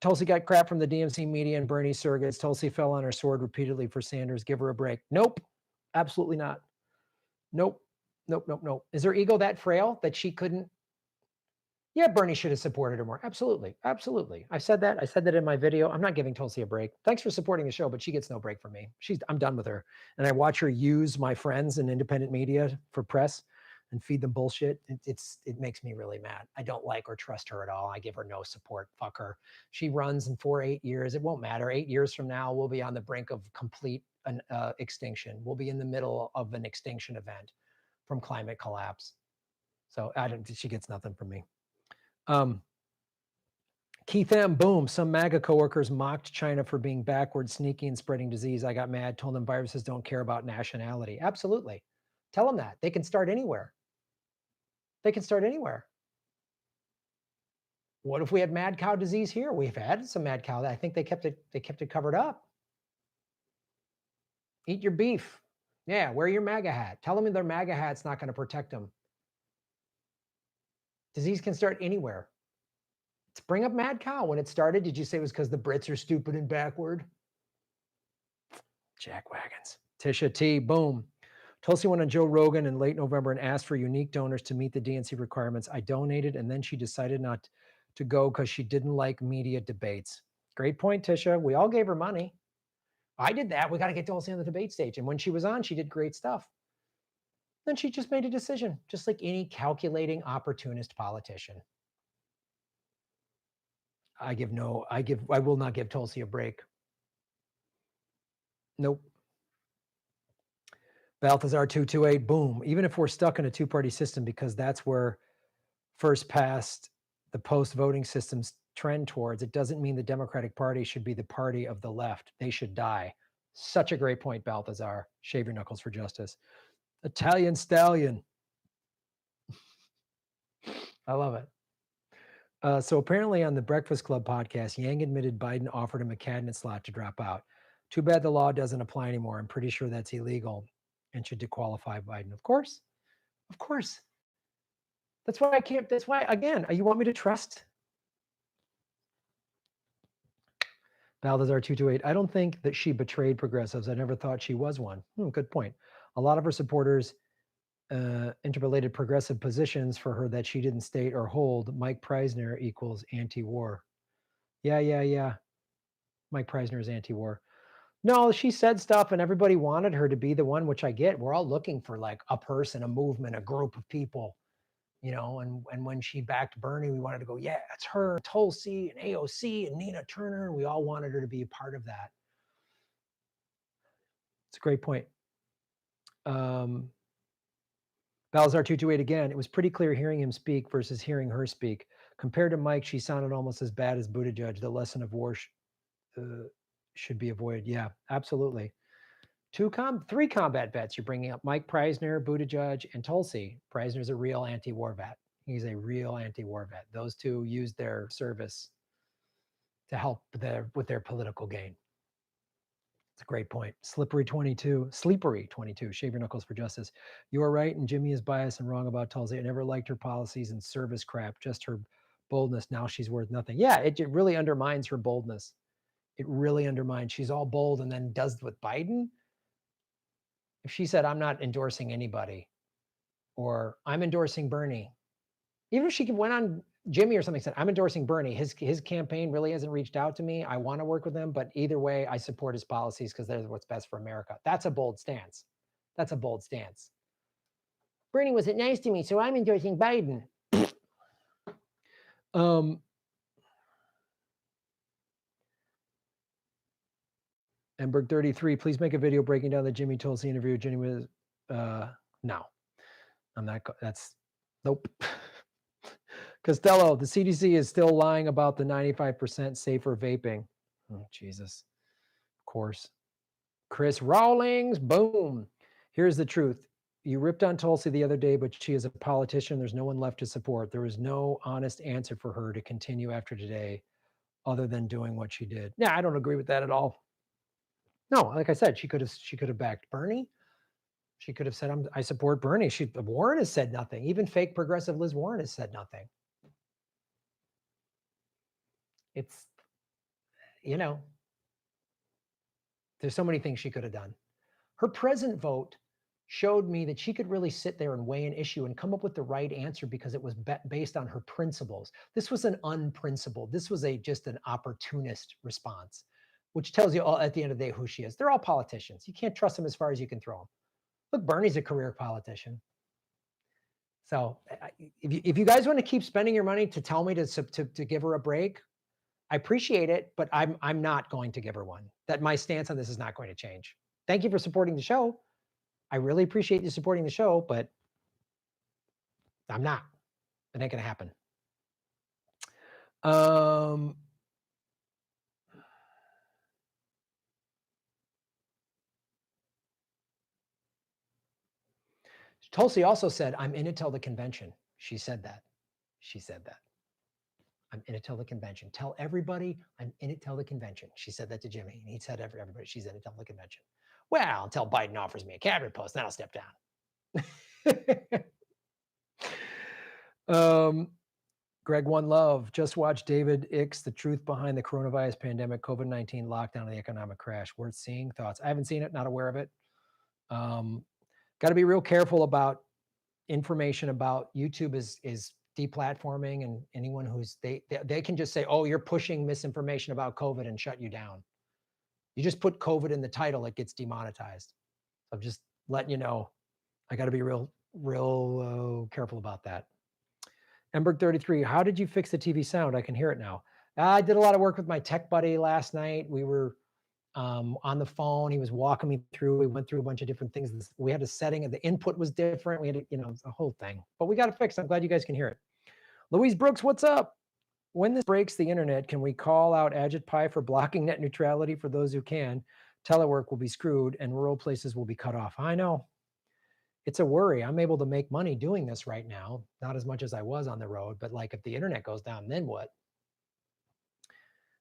Tulsi got crap from the DNC media and Bernie surrogates. Tulsi fell on her sword repeatedly for Sanders. Give her a break. Nope. Absolutely not. Nope. Is her ego that frail that she couldn't? Yeah, Bernie should have supported her more. Absolutely. I said that in my video. I'm not giving Tulsi a break. Thanks for supporting the show, but she gets no break from me. I'm done with her. And I watch her use my friends in independent media for press and feed them bullshit. It makes me really mad. I don't like or trust her at all. I give her no support. Fuck her. She runs in 8 years. It won't matter. 8 years from now, we'll be on the brink of complete extinction. We'll be in the middle of an extinction event from climate collapse. So she gets nothing from me. Keith M. Boom. Some MAGA coworkers mocked China for being backward, sneaky, and spreading disease. I got mad, told them viruses don't care about nationality. Absolutely. Tell them that. They can start anywhere. What if we had mad cow disease here? We've had some mad cow. I think they kept it covered up. Eat your beef. Yeah, wear your MAGA hat. Tell them their MAGA hat's not going to protect them Disease can start anywhere. Let's bring up Mad Cow. When it started, did you say it was because the Brits are stupid and backward? Jack wagons. Tisha T, boom. Tulsi went on Joe Rogan in late November and asked for unique donors to meet the DNC requirements. I donated, and then she decided not to go because she didn't like media debates. Great point, Tisha. We all gave her money. I did that. We got to get Tulsi on the debate stage. And when she was on, she did great stuff. Then she just made a decision, just like any calculating opportunist politician. I will not give Tulsi a break. Nope. Balthazar 228, boom. Even if we're stuck in a two-party system, because that's where first past the post-voting systems trend towards, it doesn't mean the Democratic Party should be the party of the left. They should die. Such a great point, Balthazar. Shave your knuckles for justice. Italian stallion. I love it. So apparently on the Breakfast Club podcast, Yang admitted Biden offered him a cabinet slot to drop out. Too bad the law doesn't apply anymore. I'm pretty sure that's illegal and should disqualify Biden. Of course. Of course. That's why I can't. That's why, again, you want me to trust? Balthazar 228. I don't think that she betrayed progressives. I never thought she was one. Good point. A lot of her supporters interpolated progressive positions for her that she didn't state or hold. Mike Preisner equals anti-war. Yeah. Mike Preisner is anti-war. No, she said stuff and everybody wanted her to be the one, which I get. We're all looking for like a person, a movement, a group of people, you know, and when she backed Bernie, we wanted to go, yeah, it's her, Tulsi and AOC and Nina Turner. We all wanted her to be a part of that. It's a great point. Balzar 228 again, it was pretty clear hearing him speak versus hearing her speak. Compared to Mike, she sounded almost as bad as Buttigieg. The lesson of war should be avoided. Yeah, absolutely. Three combat vets you're bringing up: Mike Preisner, Buttigieg, and Tulsi. Preisner's a real anti-war vet. He's a real anti-war vet. Those two used their service to help with their political gain. It's a great point. Slippery 22. Shave your knuckles for justice. You are right, and Jimmy is biased and wrong about Tulsi. I never liked her policies and service crap, just her boldness. Now she's worth nothing. Yeah, it really undermines her boldness. It really undermines. She's all bold and then does with Biden. If she said, I'm not endorsing anybody, or I'm endorsing Bernie, even if she went on Jimmy or something, said, I'm endorsing Bernie, his campaign really hasn't reached out to me. I want to work with him, but either way, I support his policies because they're what's best for America. That's a bold stance. That's a bold stance. Bernie wasn't nice to me, so I'm endorsing Biden. Emberg 33, please make a video breaking down the Jimmy Tulsi interview. Jimmy was, no, I'm not, nope. Costello, the CDC is still lying about the 95% safer vaping. Oh, Jesus. Of course. Chris Rawlings, boom. Here's the truth. You ripped on Tulsi the other day, but she is a politician. There's no one left to support. There was no honest answer for her to continue after today other than doing what she did. Yeah, I don't agree with that at all. No, like I said, she could have backed Bernie. She could have said, I support Bernie. Warren has said nothing. Even fake progressive Liz Warren has said nothing. It's, you know, there's so many things she could have done. Her present vote showed me that she could really sit there and weigh an issue and come up with the right answer because it was based on her principles. This was an unprincipled. This was just an opportunist response, which tells you all at the end of the day who she is. They're all politicians. You can't trust them as far as you can throw them. Look, Bernie's a career politician. So if you guys want to keep spending your money to tell me to give her a break, I appreciate it, but I'm not going to give her one. That my stance on this is not going to change. Thank you for supporting the show. I really appreciate you supporting the show, but I'm not. It ain't gonna happen. Tulsi also said, I'm in it till the convention. She said that. She said that. I'm in it till the convention. Tell everybody I'm in it till the convention. She said that to Jimmy. And he said everybody, she's in it till the convention. Well, until Biden offers me a cabinet post, then I'll step down. Greg One Love, just watched David Icks, The Truth Behind the Coronavirus Pandemic, COVID-19 Lockdown and the Economic Crash. Worth seeing. Thoughts? I haven't seen it, not aware of it. Got to be real careful about information about YouTube is deplatforming, and anyone who's, they can just say, oh, you're pushing misinformation about COVID and shut you down. You just put COVID in the title, it gets demonetized. So I'm just letting you know, I got to be real careful about that. Emberg 33, how did you fix the TV sound? I can hear it now. I did a lot of work with my tech buddy last night. We were on the phone. He was walking me through. We went through a bunch of different things. We had a setting, and the input was different. We had, a whole thing. But we got it fixed. I'm glad you guys can hear it. Louise Brooks, what's up? When this breaks the internet, can we call out AgitPie for blocking net neutrality for those who can? Telework will be screwed, and rural places will be cut off. I know. It's a worry. I'm able to make money doing this right now. Not as much as I was on the road, but like if the internet goes down, then what?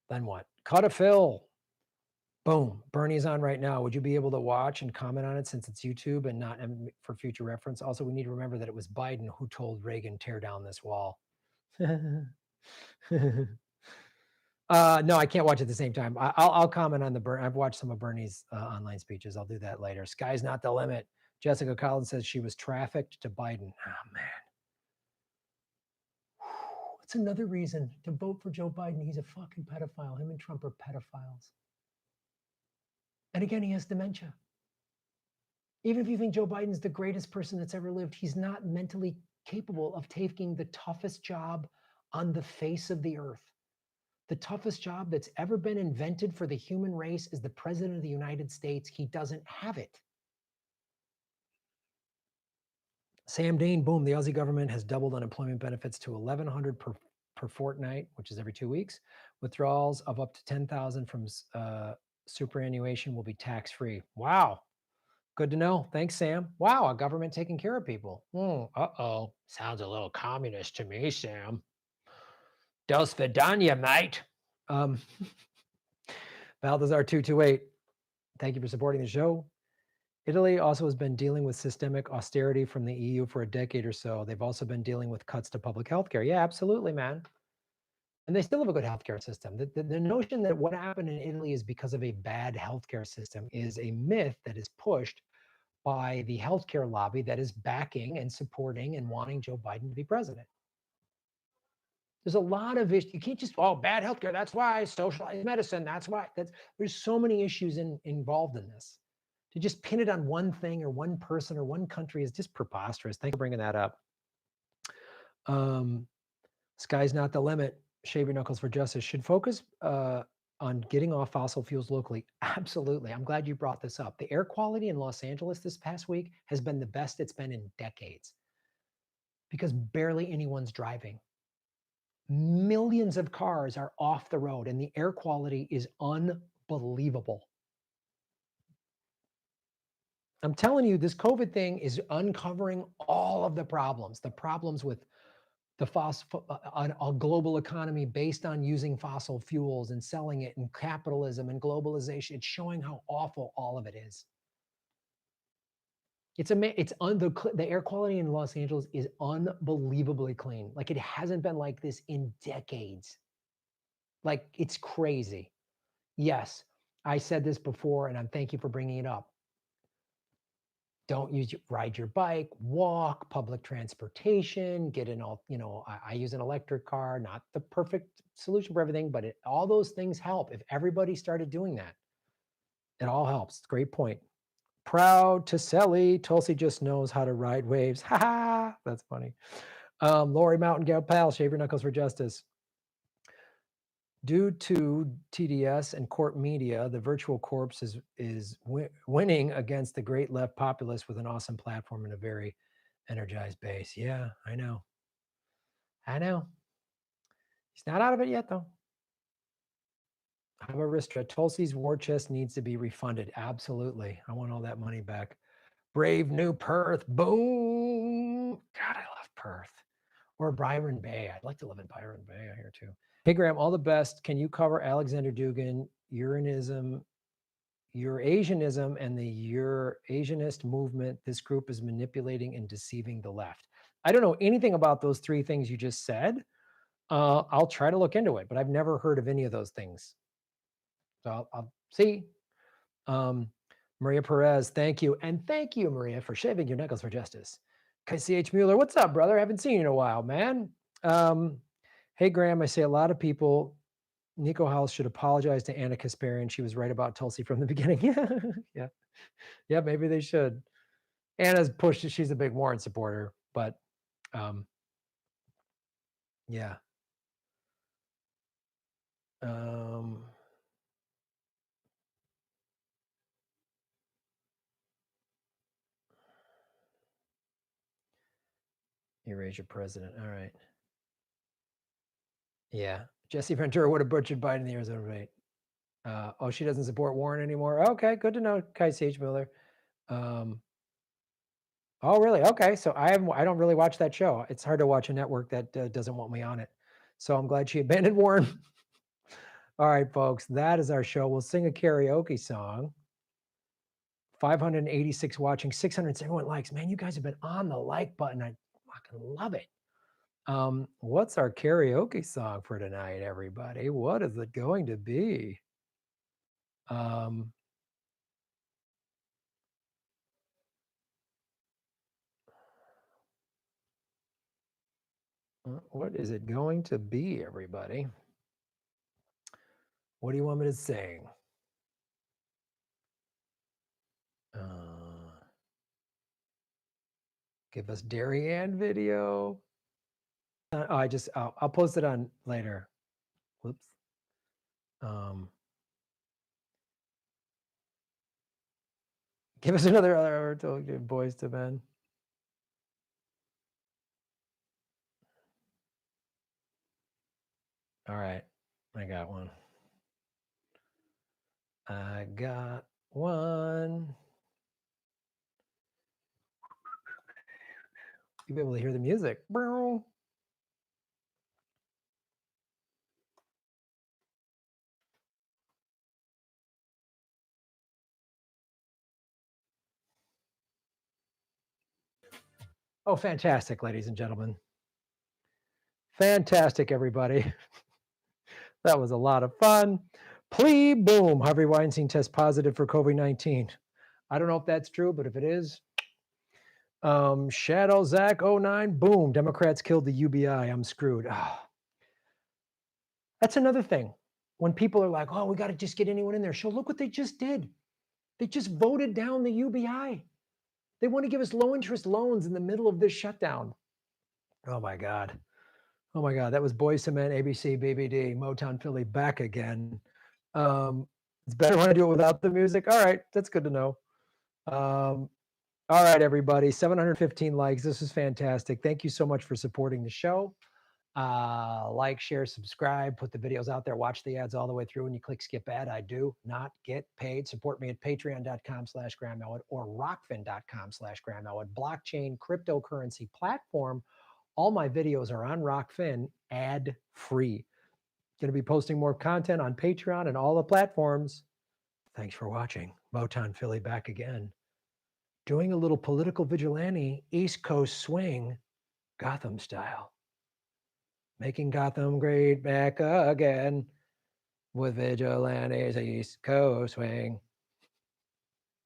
Then what? Cut a fill. Boom. Bernie's on right now. Would you be able to watch and comment on it since it's YouTube and not for future reference? Also, we need to remember that it was Biden who told Reagan, tear down this wall. No, I can't watch at the same time. I'll comment on I've watched some of Bernie's online speeches. I'll do that later. Sky's not the limit. Jessica Collins says she was trafficked to Biden. Oh, man. That's another reason to vote for Joe Biden. He's a fucking pedophile. Him and Trump are pedophiles. And again, he has dementia. Even if you think Joe Biden's the greatest person that's ever lived, he's not mentally capable of taking the toughest job on the face of the earth. The toughest job that's ever been invented for the human race is the president of the United States. He doesn't have it. Sam Dean, boom, the Aussie government has doubled unemployment benefits to $1,100 per fortnight, which is every 2 weeks. Withdrawals of up to $10,000 from superannuation will be tax-free. Wow. Good to know. Thanks, Sam. Wow, a government taking care of people. Uh-oh. Sounds a little communist to me, Sam. Dos Vidania, mate. Balthazar 228. Thank you for supporting the show. Italy also has been dealing with systemic austerity from the EU for a decade or so. They've also been dealing with cuts to public health care. Yeah, absolutely, man. And they still have a good healthcare system. The notion that what happened in Italy is because of a bad healthcare system is a myth that is pushed by the healthcare lobby that is backing and supporting and wanting Joe Biden to be president. There's a lot of issues. You can't just, bad healthcare, that's why. Socialized medicine, that's why. There's so many issues involved in this. To just pin it on one thing or one person or one country is just preposterous. Thank you for bringing that up. Sky's not the limit. Shave your knuckles for justice. Should focus on getting off fossil fuels locally. Absolutely. I'm glad you brought this up. The air quality in Los Angeles this past week has been the best it's been in decades because barely anyone's driving. Millions of cars are off the road and the air quality is unbelievable. I'm telling you, this COVID thing is uncovering all of the problems with the a global economy based on using fossil fuels and selling it, and capitalism and globalization. It's showing how awful all of it is. The air quality in Los Angeles is unbelievably clean. Like it hasn't been like this in decades. Like it's crazy. Yes, I said this before, and thank you for bringing it up. Don't ride your bike, walk, public transportation, get in all, I use an electric car, not the perfect solution for everything, but all those things help. If everybody started doing that, it all helps. Great point. Proud to Selly. Tulsi just knows how to ride waves. Ha ha. That's funny. Lori Mountain Gal Pal, shave your knuckles for justice. Due to TDS and court media, the virtual corpse is winning against the great left populists with an awesome platform and a very energized base. Yeah, I know. He's not out of it yet, though. Havaristra, Tulsi's war chest needs to be refunded. Absolutely. I want all that money back. Brave New Perth. Boom. God, I love Perth. Or Byron Bay. I'd like to live in Byron Bay. I hear too. Hey, Graham, all the best. Can you cover Alexander Dugin, Eurasianism, and the Eurasianist movement? This group is manipulating and deceiving the left. I don't know anything about those three things you just said, I'll try to look into it, but I've never heard of any of those things. So I'll see. Maria Perez, thank you. And thank you, Maria, for shaving your knuckles for justice. KCH Mueller, what's up, brother? Haven't seen you in a while, man. Hey, Graham, I say a lot of people, Nico House should apologize to Anna Kasparian. She was right about Tulsi from the beginning. Yeah, maybe they should. Anna's pushed, she's a big Warren supporter, but yeah. Erase your president. All right. Yeah. Jesse Ventura would have butchered Biden in the Arizona debate. Oh, she doesn't support Warren anymore. Okay, good to know, Kai Sage Miller. Oh, really? Okay. So I don't really watch that show. It's hard to watch a network that doesn't want me on it. So I'm glad she abandoned Warren. All right, folks, that is our show. We'll sing a karaoke song. 586 watching, 671 likes. Man, you guys have been on the like button. I fucking love it. What's our karaoke song for tonight, everybody? What is it going to be? What is it going to be, everybody? What do you want me to sing? Give us Darien video. I'll post it on later. Whoops. Give us another Boys to Men. All right, I got one. You'll be able to hear the music. Oh, fantastic, ladies and gentlemen. Fantastic, everybody. That was a lot of fun. Plea boom. Harvey Weinstein tests positive for COVID-19. I don't know if that's true, but if it is, Shadow Zach 09, boom. Democrats killed the UBI. I'm screwed. Oh. That's another thing. When people are like, oh, we got to just get anyone in there. So look what they just did. They just voted down the UBI. They want to give us low interest loans in the middle of this shutdown. Oh my God. Oh my God. That was Boys to Men, ABC, BBD, Motown Philly back again. It's better when I do it without the music. All right. That's good to know. All right, everybody. 715 likes. This is fantastic. Thank you so much for supporting the show. Like, share, subscribe, put the videos out there, watch the ads all the way through. When you click skip ad, I do not get paid. Support me at patreon.com/GrahamElwood or rockfin.com/Graham Elwood. Blockchain cryptocurrency platform. All my videos are on Rockfin ad free. Going to be posting more content on Patreon and all the platforms. Thanks for watching. Motown Philly back again. Doing a little political vigilante, East Coast swing, Gotham style. Making Gotham great back again with vigilantes, East Coast swing.